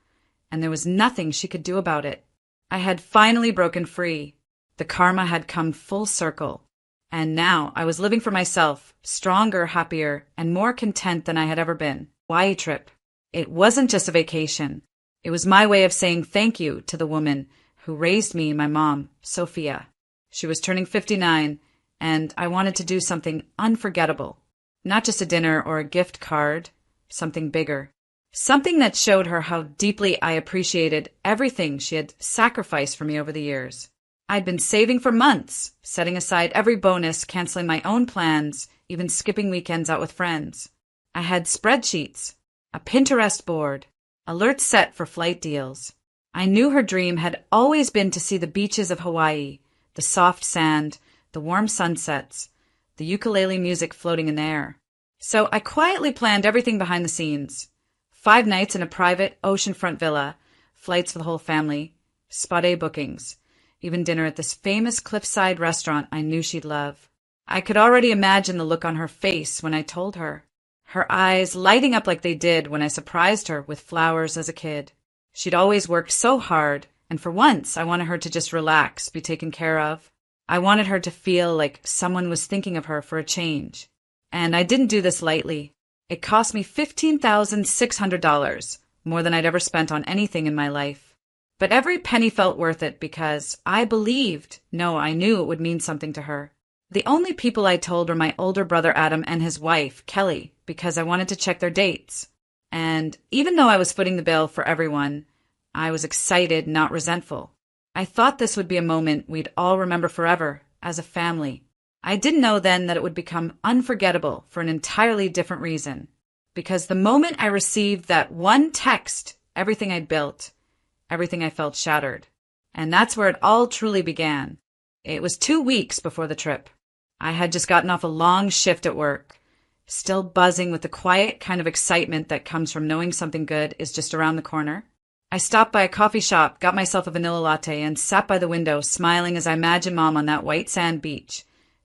and there was nothing she could do about it. I had finally broken free. The karma had come full circle. And now I was living for myself, stronger, happier, and more content than I had ever been. Hawaii trip. It wasn't just a vacation. It was my way of saying thank you to the woman who raised me, my mom, Sophia. She was turning 59, and I wanted to do something unforgettable. Not just a dinner or a gift card, something bigger. Something that showed her how deeply I appreciated everything she had sacrificed for me over the years. I'd been saving for months, setting aside every bonus, canceling my own plans, even skipping weekends out with friends. I had spreadsheets, a Pinterest board, alerts set for flight deals. I knew her dream had always been to see the beaches of Hawaii, the soft sand, the warm sunsets, the ukulele music floating in the air. So I quietly planned everything behind the scenes. 5 nights in a private oceanfront villa, flights for the whole family, spa-day bookings, even dinner at this famous cliffside restaurant I knew she'd love. I could already imagine the look on her face when I told her, her eyes lighting up like they did when I surprised her with flowers as a kid. She'd always worked so hard, and for once I wanted her to just relax, be taken care of. I wanted her to feel like someone was thinking of her for a change. And I didn't do this lightly. It cost me $15,600, more than I'd ever spent on anything in my life. But every penny felt worth it because I believed, no, I knew it would mean something to her. The only people I told were my older brother Adam and his wife, Kelly, because I wanted to check their dates. And even though I was footing the bill for everyone, I was excited, not resentful. I thought this would be a moment we'd all remember forever, as a family. I didn't know then that it would become unforgettable for an entirely different reason. Because the moment I received that one text, everything I'd built, everything I felt shattered. And that's where it all truly began. It was 2 weeks before the trip. I had just gotten off a long shift at work, still buzzing with the quiet kind of excitement that comes from knowing something good is just around the corner. I stopped by a coffee shop, got myself a vanilla latte, and sat by the window, smiling as I imagined Mom on that white sand beach,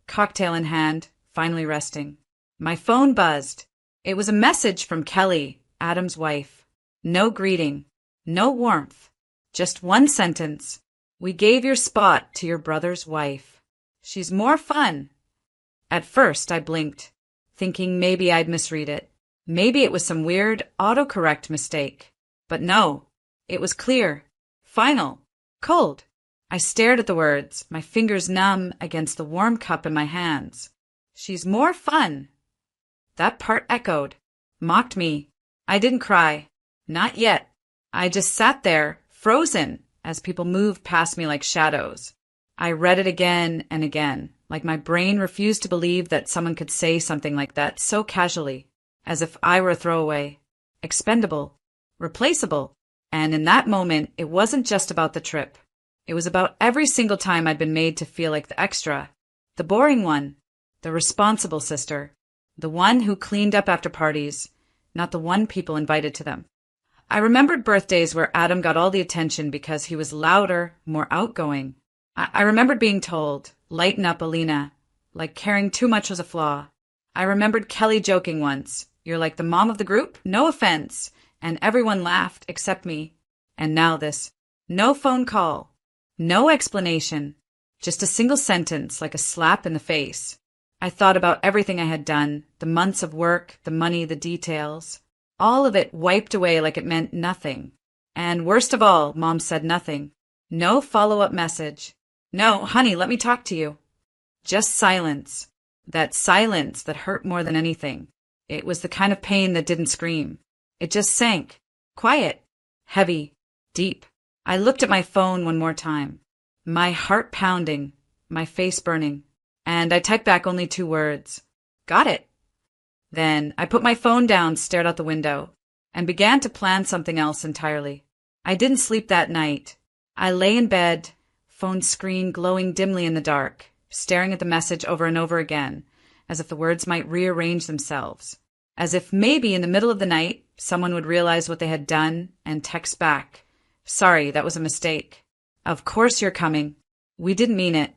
cocktail in hand, finally resting. My phone buzzed. It was a message from Kelly, Adam's wife. No greeting, no warmth, just one sentence. We gave your spot to your brother's wife. She's more fun. At first, I blinked, thinking maybe I'd misread it. Maybe it was some weird autocorrect mistake. But no, it was clear, final, cold. I stared at the words, my fingers numb against the warm cup in my hands. She's more fun. That part echoed, mocked me. I didn't cry. Not yet. I just sat there, frozen, as people moved past me like shadows. I read it again and again, like my brain refused to believe that someone could say something like that so casually, as if I were a throwaway, expendable, replaceable. And in that moment, it wasn't just about the trip. It was about every single time I'd been made to feel like the extra, the boring one, the responsible sister, the one who cleaned up after parties, not the one people invited to them. I remembered birthdays where Adam got all the attention because he was louder, more outgoing. I remembered being told, lighten up, Alina, like caring too much was a flaw. I remembered Kelly joking once, you're like the mom of the group, no offense, and everyone laughed except me. And now this, no phone call, no explanation, just a single sentence like a slap in the face. I thought about everything I had done, the months of work, the money, the details. All of it wiped away like it meant nothing. And worst of all, Mom said nothing. No follow-up message. No, honey, let me talk to you. Just silence. That silence that hurt more than anything. It was the kind of pain that didn't scream. It just sank. Quiet. Heavy. Deep. I looked at my phone one more time. My heart pounding. My face burning. And I typed back only 2 words. Got it. Then I put my phone down, stared out the window, and began to plan something else entirely. I didn't sleep that night. I lay in bed, phone screen glowing dimly in the dark, staring at the message over and over again, as if the words might rearrange themselves. As if maybe in the middle of the night, someone would realize what they had done and text back. Sorry, that was a mistake. Of course you're coming. We didn't mean it.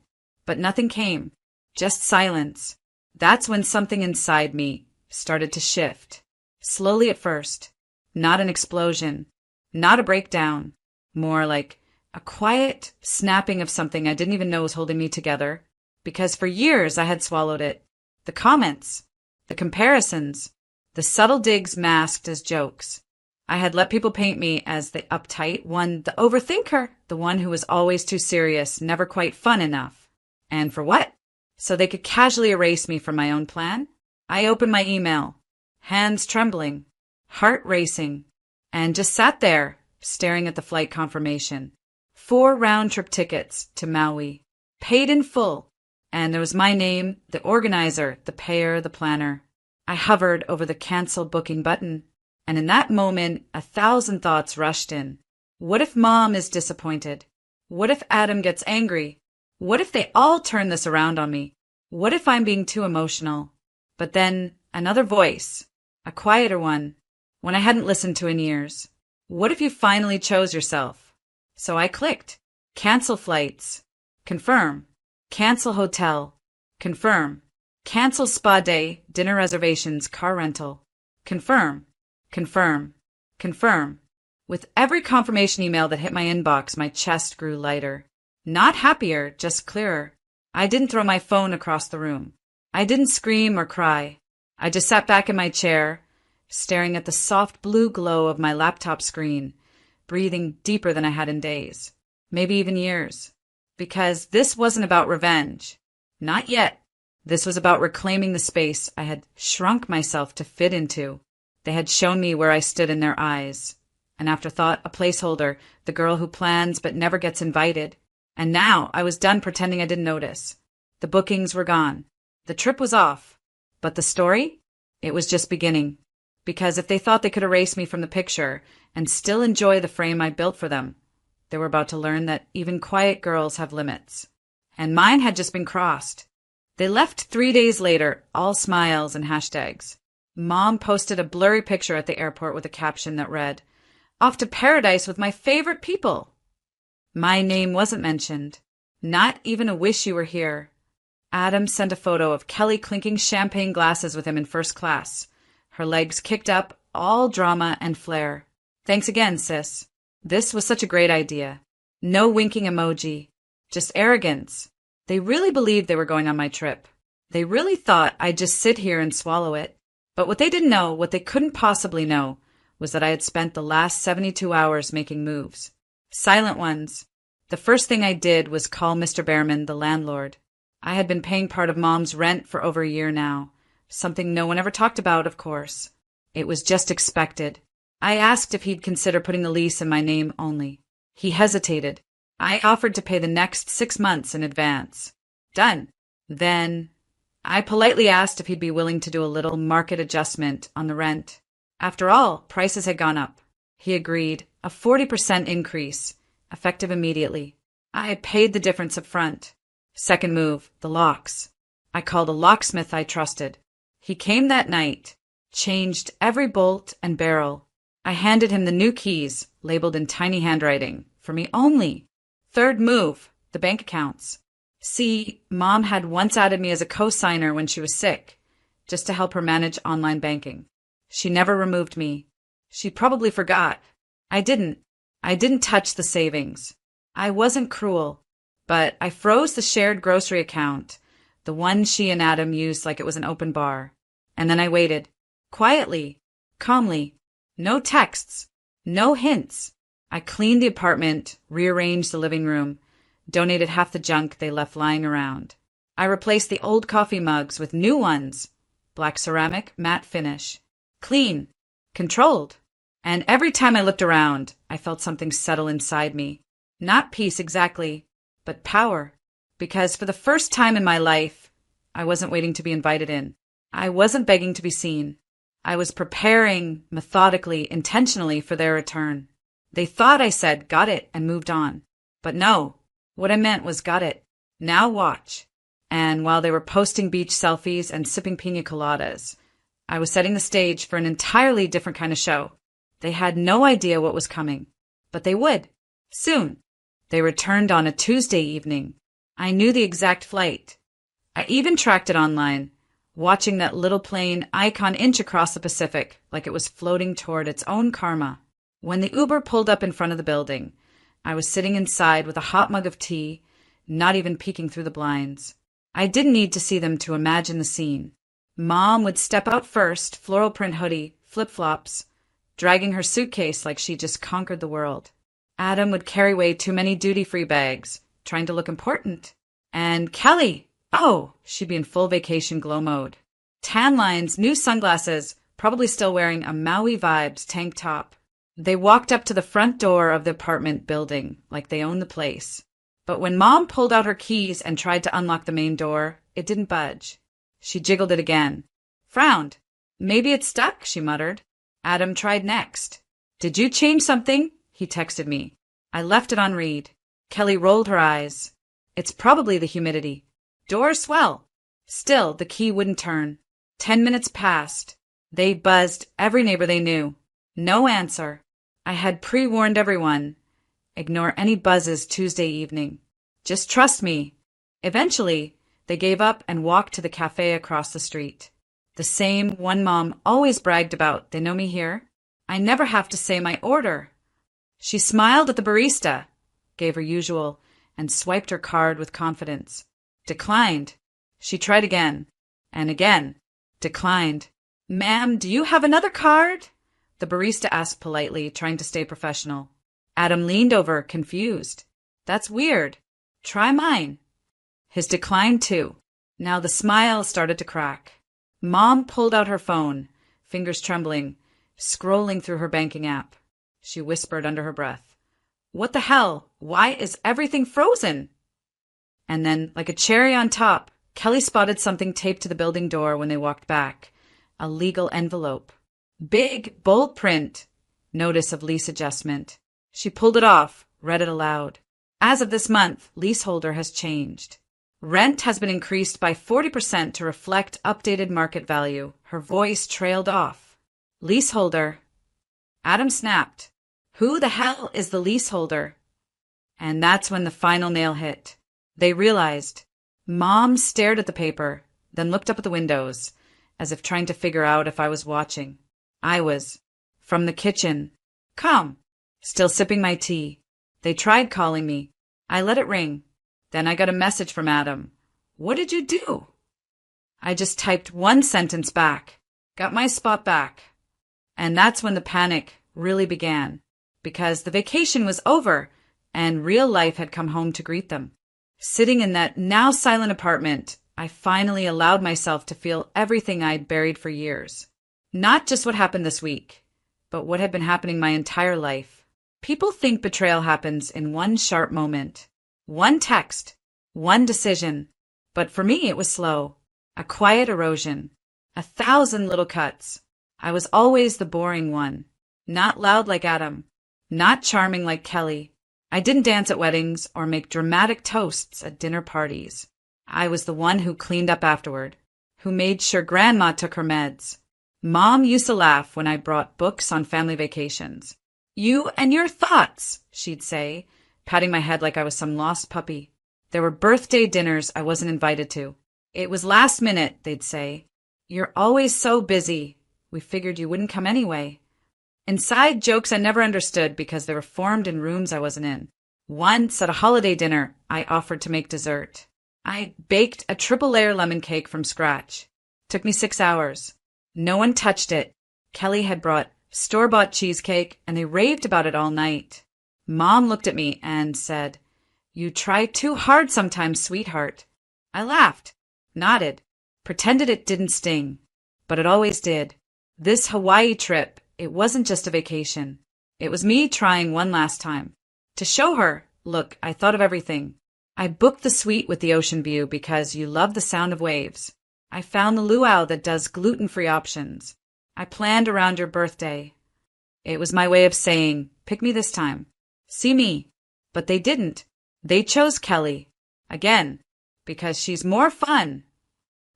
But nothing came. Just silence. That's when something inside me started to shift. Slowly at first. Not an explosion. Not a breakdown. More like a quiet snapping of something I didn't even know was holding me together. Because for years I had swallowed it. The comments. The comparisons. The subtle digs masked as jokes. I had let people paint me as the uptight one, the overthinker, the one who was always too serious, never quite fun enough. And for what? So they could casually erase me from my own plan? I opened my email, hands trembling, heart racing, and just sat there, staring at the flight confirmation. 4 round-trip tickets to Maui, paid in full, and there was my name, the organizer, the payer, the planner. I hovered over the cancel booking button, and in that moment, 1,000 thoughts rushed in. What if Mom is disappointed? What if Adam gets angry? What if they all turn this around on me? What if I'm being too emotional? But then another voice, a quieter one I hadn't listened to in years. What if you finally chose yourself? So I clicked. Cancel flights. Confirm. Cancel hotel. Confirm. Cancel spa day, dinner reservations, car rental. Confirm. Confirm. Confirm. With every confirmation email that hit my inbox, my chest grew lighter. Not happier, just clearer. I didn't throw my phone across the room. I didn't scream or cry. I just sat back in my chair, staring at the soft blue glow of my laptop screen, breathing deeper than I had in days, maybe even years. Because this wasn't about revenge. Not yet. This was about reclaiming the space I had shrunk myself to fit into. They had shown me where I stood in their eyes. An afterthought, a placeholder, the girl who plans but never gets invited. And now I was done pretending I didn't notice. The bookings were gone. The trip was off. But the story? It was just beginning. Because if they thought they could erase me from the picture and still enjoy the frame I built for them, they were about to learn that even quiet girls have limits. And mine had just been crossed. They left 3 days later, all smiles and hashtags. Mom posted a blurry picture at the airport with a caption that read, "Off to paradise with my favorite people." My name wasn't mentioned. Not even a wish you were here. Adam sent a photo of Kelly clinking champagne glasses with him in first class. Her legs kicked up, all drama and flair. Thanks again, sis. This was such a great idea. No winking emoji. Just arrogance. They really believed they were going on my trip. They really thought I'd just sit here and swallow it. But what they didn't know, what they couldn't possibly know, was that I had spent the last 72 hours making moves. Silent ones. The first thing I did was call Mr. Behrman, the landlord. I had been paying part of Mom's rent for over a year now. Something no one ever talked about, of course. It was just expected. I asked if he'd consider putting the lease in my name only. He hesitated. I offered to pay the next 6 months in advance. Done. Then I politely asked if he'd be willing to do a little market adjustment on the rent. After all, prices had gone up. He agreed. A 40% increase, effective immediately. I paid the difference up front. Second move, the locks. I called a locksmith I trusted. He came that night, changed every bolt and barrel. I handed him the new keys, labeled in tiny handwriting, for me only. Third move, the bank accounts. See, Mom had once added me as a co-signer when she was sick, just to help her manage online banking. She never removed me. She probably forgot. I didn't touch the savings. I wasn't cruel, but I froze the shared grocery account, The one she and Adam used like it was an open bar. And then I waited. Quietly. Calmly. No texts. No hints. I cleaned the apartment, rearranged the living room, donated half the junk they left lying around. I replaced the old coffee mugs with new ones. Black ceramic, matte finish. Clean. Controlled. And every time I looked around, I felt something settle inside me. Not peace exactly, but power. Because for the first time in my life, I wasn't waiting to be invited in. I wasn't begging to be seen. I was preparing methodically, intentionally for their return. They thought I said, got it, and moved on. But no, what I meant was got it. Now watch. And while they were posting beach selfies and sipping pina coladas, I was setting the stage for an entirely different kind of show. They had no idea what was coming, but they would. Soon. They returned on a Tuesday evening. I knew the exact flight. I even tracked it online, watching that little plane icon inch across the Pacific like it was floating toward its own karma. When the Uber pulled up in front of the building, I was sitting inside with a hot mug of tea, not even peeking through the blinds. I didn't need to see them to imagine the scene. Mom would step out first, floral print hoodie, flip-flops, dragging her suitcase like she just conquered the world. Adam would carry way too many duty-free bags, trying to look important. And Kelly, oh, she'd be in full vacation glow mode. Tan lines, new sunglasses, probably still wearing a Maui Vibes tank top. They walked up to the front door of the apartment building like they owned the place. But when Mom pulled out her keys and tried to unlock the main door, it didn't budge. She jiggled it again. Frowned. Maybe it's stuck, she muttered. Adam tried next. Did you change something? He texted me. I left it on read. Kelly rolled her eyes. It's probably the humidity. Door swell. Still, the key wouldn't turn. 10 minutes passed. They buzzed every neighbor they knew. No answer. I had pre-warned everyone. Ignore any buzzes Tuesday evening. Just trust me. Eventually, they gave up and walked to the cafe across the street. The same one Mom always bragged about. They know me here. I never have to say my order. She smiled at the barista, gave her usual, and swiped her card with confidence. Declined. She tried again. And again. Declined. Ma'am, do you have another card? The barista asked politely, trying to stay professional. Adam leaned over, confused. That's weird. Try mine. His decline too. Now the smile started to crack. Mom pulled out her phone, fingers trembling, scrolling through her banking app. She whispered under her breath, What the hell? Why is everything frozen? And then, like a cherry on top, Kelly spotted something taped to the building door when they walked back. A legal envelope. Big, bold print. Notice of lease adjustment. She pulled it off, read it aloud. As of this month, leaseholder has changed. Rent has been increased by 40% to reflect updated market value. Her voice trailed off. Leaseholder. Adam snapped. Who the hell is the leaseholder? And that's when the final nail hit. They realized. Mom stared at the paper, then looked up at the windows, as if trying to figure out if I was watching. I was. From the kitchen. Come. Still sipping my tea. They tried calling me. I let it ring. Then I got a message from Adam. What did you do? I just typed one sentence back. Got my spot back. And that's when the panic really began. Because the vacation was over and real life had come home to greet them. Sitting in that now silent apartment, I finally allowed myself to feel everything I'd buried for years. Not just what happened this week, but what had been happening my entire life. People think betrayal happens in one sharp moment. One text. One decision. But for me it was slow. A quiet erosion. 1,000 little cuts. I was always the boring one. Not loud like Adam. Not charming like Kelly. I didn't dance at weddings or make dramatic toasts at dinner parties. I was the one who cleaned up afterward. Who made sure Grandma took her meds. Mom used to laugh when I brought books on family vacations. You and your thoughts, she'd say, patting my head like I was some lost puppy. There were birthday dinners I wasn't invited to. It was last minute, they'd say. You're always so busy. We figured you wouldn't come anyway. Inside jokes I never understood because they were formed in rooms I wasn't in. Once at a holiday dinner, I offered to make dessert. I baked a triple-layer lemon cake from scratch. Took me 6 hours. No one touched it. Kelly had brought store-bought cheesecake, and they raved about it all night. Mom looked at me and said, "You try too hard sometimes, sweetheart." I laughed, nodded, pretended it didn't sting. But it always did. This Hawaii trip, it wasn't just a vacation. It was me trying one last time. To show her, look, I thought of everything. I booked the suite with the ocean view because you love the sound of waves. I found the luau that does gluten-free options. I planned around your birthday. It was my way of saying, pick me this time. See me. But they didn't. They chose Kelly. Again. Because she's more fun.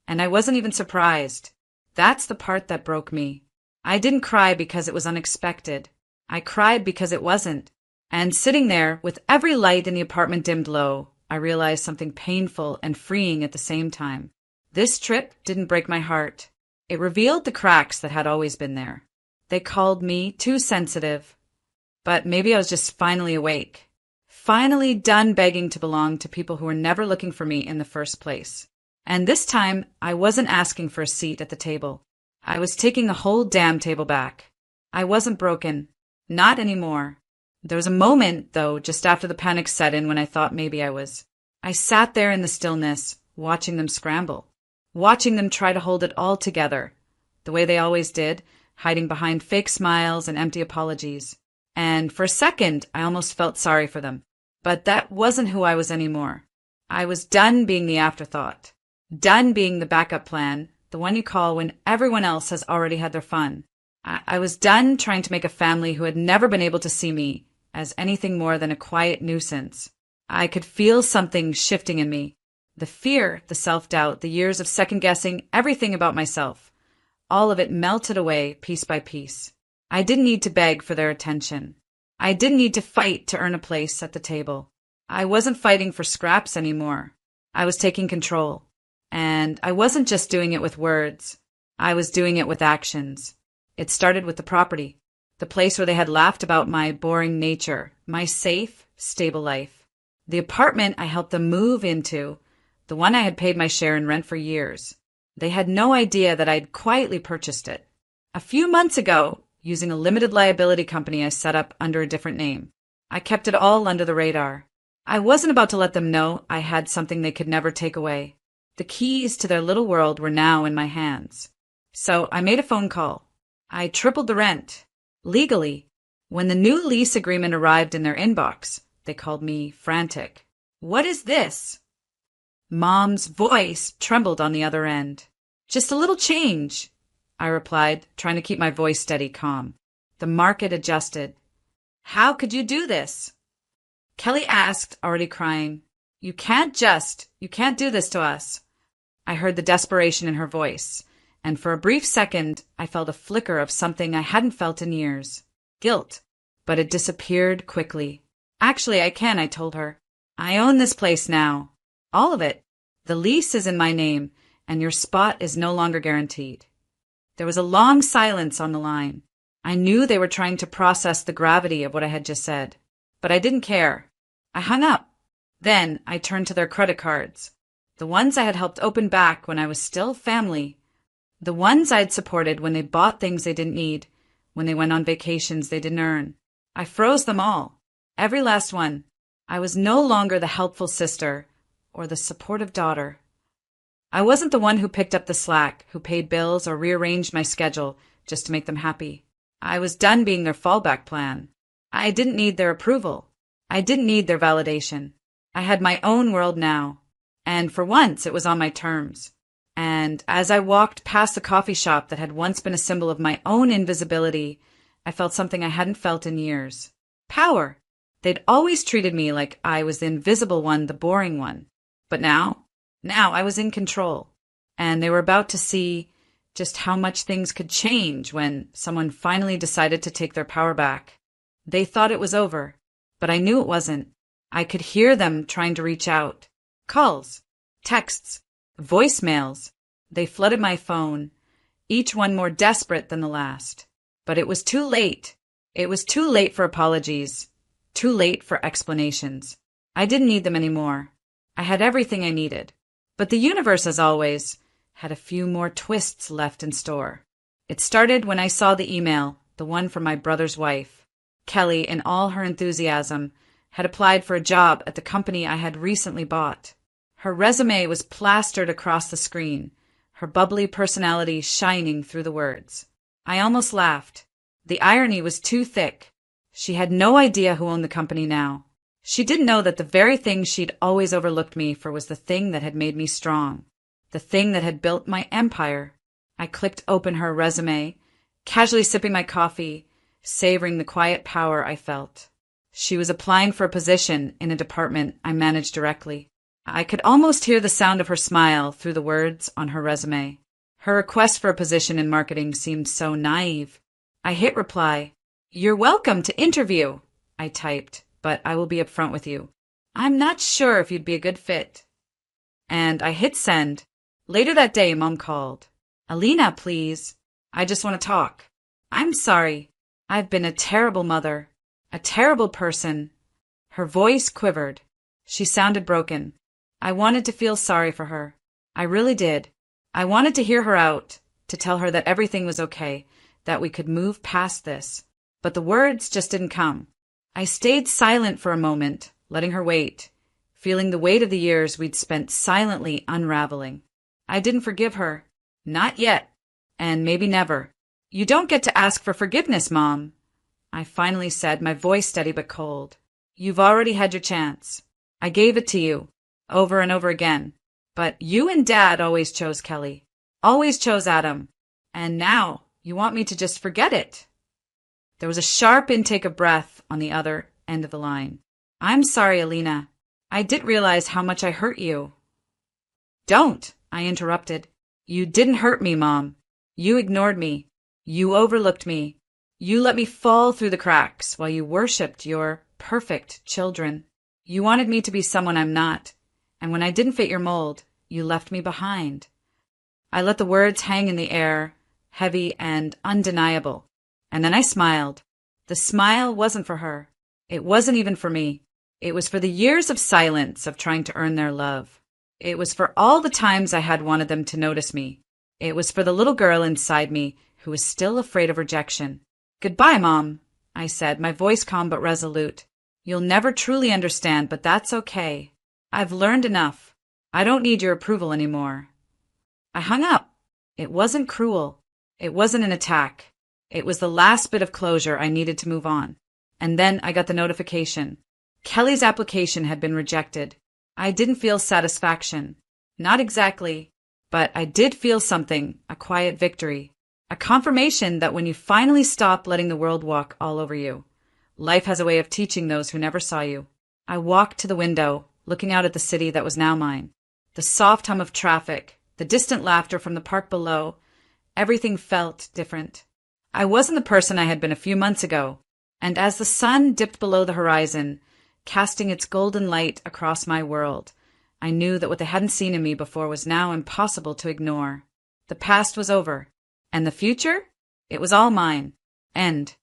And I wasn't even surprised. That's the part that broke me. I didn't cry because it was unexpected. I cried because it wasn't. And sitting there, with every light in the apartment dimmed low, I realized something painful and freeing at the same time. This trip didn't break my heart. It revealed the cracks that had always been there. They called me too sensitive. But maybe I was just finally awake. Finally done begging to belong to people who were never looking for me in the first place. And this time, I wasn't asking for a seat at the table. I was taking the whole damn table back. I wasn't broken. Not anymore. There was a moment, though, just after the panic set in when I thought maybe I was. I sat there in the stillness, watching them scramble. Watching them try to hold it all together. The way they always did, hiding behind fake smiles and empty apologies. And for a second, I almost felt sorry for them. But that wasn't who I was anymore. I was done being the afterthought. Done being the backup plan, the one you call when everyone else has already had their fun. I was done trying to make a family who had never been able to see me as anything more than a quiet nuisance. I could feel something shifting in me. The fear, the self-doubt, the years of second-guessing everything about myself. All of it melted away piece by piece. I didn't need to beg for their attention. I didn't need to fight to earn a place at the table. I wasn't fighting for scraps anymore. I was taking control. And I wasn't just doing it with words. I was doing it with actions. It started with the property, the place where they had laughed about my boring nature, my safe, stable life. The apartment I helped them move into, the one I had paid my share in rent for years. They had no idea that I'd quietly purchased it. A few months ago, using a limited liability company I set up under a different name. I kept it all under the radar. I wasn't about to let them know I had something they could never take away. The keys to their little world were now in my hands. So I made a phone call. I tripled the rent. Legally. When the new lease agreement arrived in their inbox, they called me frantic. "What is this?" Mom's voice trembled on the other end. "Just a little change," I replied, trying to keep my voice steady, calm. The market adjusted. "How could you do this?" Kelly asked, already crying. You can't do this to us." I heard the desperation in her voice, and for a brief second, I felt a flicker of something I hadn't felt in years. Guilt. But it disappeared quickly. "Actually, I can," I told her. "I own this place now. All of it. The lease is in my name, and your spot is no longer guaranteed." There was a long silence on the line. I knew they were trying to process the gravity of what I had just said. But I didn't care. I hung up. Then I turned to their credit cards. The ones I had helped open back when I was still family. The ones I had supported when they bought things they didn't need, when they went on vacations they didn't earn. I froze them all. Every last one. I was no longer the helpful sister or the supportive daughter. I wasn't the one who picked up the slack, who paid bills or rearranged my schedule just to make them happy. I was done being their fallback plan. I didn't need their approval. I didn't need their validation. I had my own world now. And for once, it was on my terms. And as I walked past the coffee shop that had once been a symbol of my own invisibility, I felt something I hadn't felt in years. Power. They'd always treated me like I was the invisible one, the boring one. But now I was in control. And they were about to see just how much things could change when someone finally decided to take their power back. They thought it was over, but I knew it wasn't. I could hear them trying to reach out. Calls, texts, voicemails. They flooded my phone, each one more desperate than the last. But it was too late. It was too late for apologies, too late for explanations. I didn't need them anymore. I had everything I needed. But the universe, as always, had a few more twists left in store. It started when I saw the email, the one from my brother's wife. Kelly, in all her enthusiasm, had applied for a job at the company I had recently bought. Her resume was plastered across the screen, her bubbly personality shining through the words. I almost laughed. The irony was too thick. She had no idea who owned the company now. She didn't know that the very thing she'd always overlooked me for was the thing that had made me strong, the thing that had built my empire. I clicked open her resume, casually sipping my coffee, savoring the quiet power I felt. She was applying for a position in a department I managed directly. I could almost hear the sound of her smile through the words on her resume. Her request for a position in marketing seemed so naive. I hit reply. "You're welcome to interview," I typed, "but I will be upfront with you. I'm not sure if you'd be a good fit." And I hit send. Later that day, Mom called. "Alina, please. I just want to talk. I'm sorry. I've been a terrible mother, a terrible person." Her voice quivered. She sounded broken. I wanted to feel sorry for her. I really did. I wanted to hear her out, to tell her that everything was okay, that we could move past this. But the words just didn't come. I stayed silent for a moment, letting her wait, feeling the weight of the years we'd spent silently unraveling. I didn't forgive her. Not yet. And maybe never. "You don't get to ask for forgiveness, Mom," I finally said, my voice steady but cold. "You've already had your chance. I gave it to you, over and over again. But you and Dad always chose Kelly, always chose Adam. And now you want me to just forget it." There was a sharp intake of breath on the other end of the line. "I'm sorry, Alina. I didn't realize how much I hurt you." "Don't," I interrupted. "You didn't hurt me, Mom. You ignored me. You overlooked me. You let me fall through the cracks while you worshipped your perfect children. You wanted me to be someone I'm not. And when I didn't fit your mold, you left me behind." I let the words hang in the air, heavy and undeniable. And then I smiled. The smile wasn't for her. It wasn't even for me. It was for the years of silence, of trying to earn their love. It was for all the times I had wanted them to notice me. It was for the little girl inside me who was still afraid of rejection. "Goodbye, Mom," I said, my voice calm but resolute. "You'll never truly understand, but that's okay. I've learned enough. I don't need your approval anymore." I hung up. It wasn't cruel. It wasn't an attack. It was the last bit of closure I needed to move on. And then I got the notification. Kelly's application had been rejected. I didn't feel satisfaction. Not exactly. But I did feel something, a quiet victory. A confirmation that when you finally stop letting the world walk all over you, life has a way of teaching those who never saw you. I walked to the window, looking out at the city that was now mine. The soft hum of traffic, the distant laughter from the park below, everything felt different. I wasn't the person I had been a few months ago, and as the sun dipped below the horizon, casting its golden light across my world, I knew that what they hadn't seen in me before was now impossible to ignore. The past was over, and the future? It was all mine. End.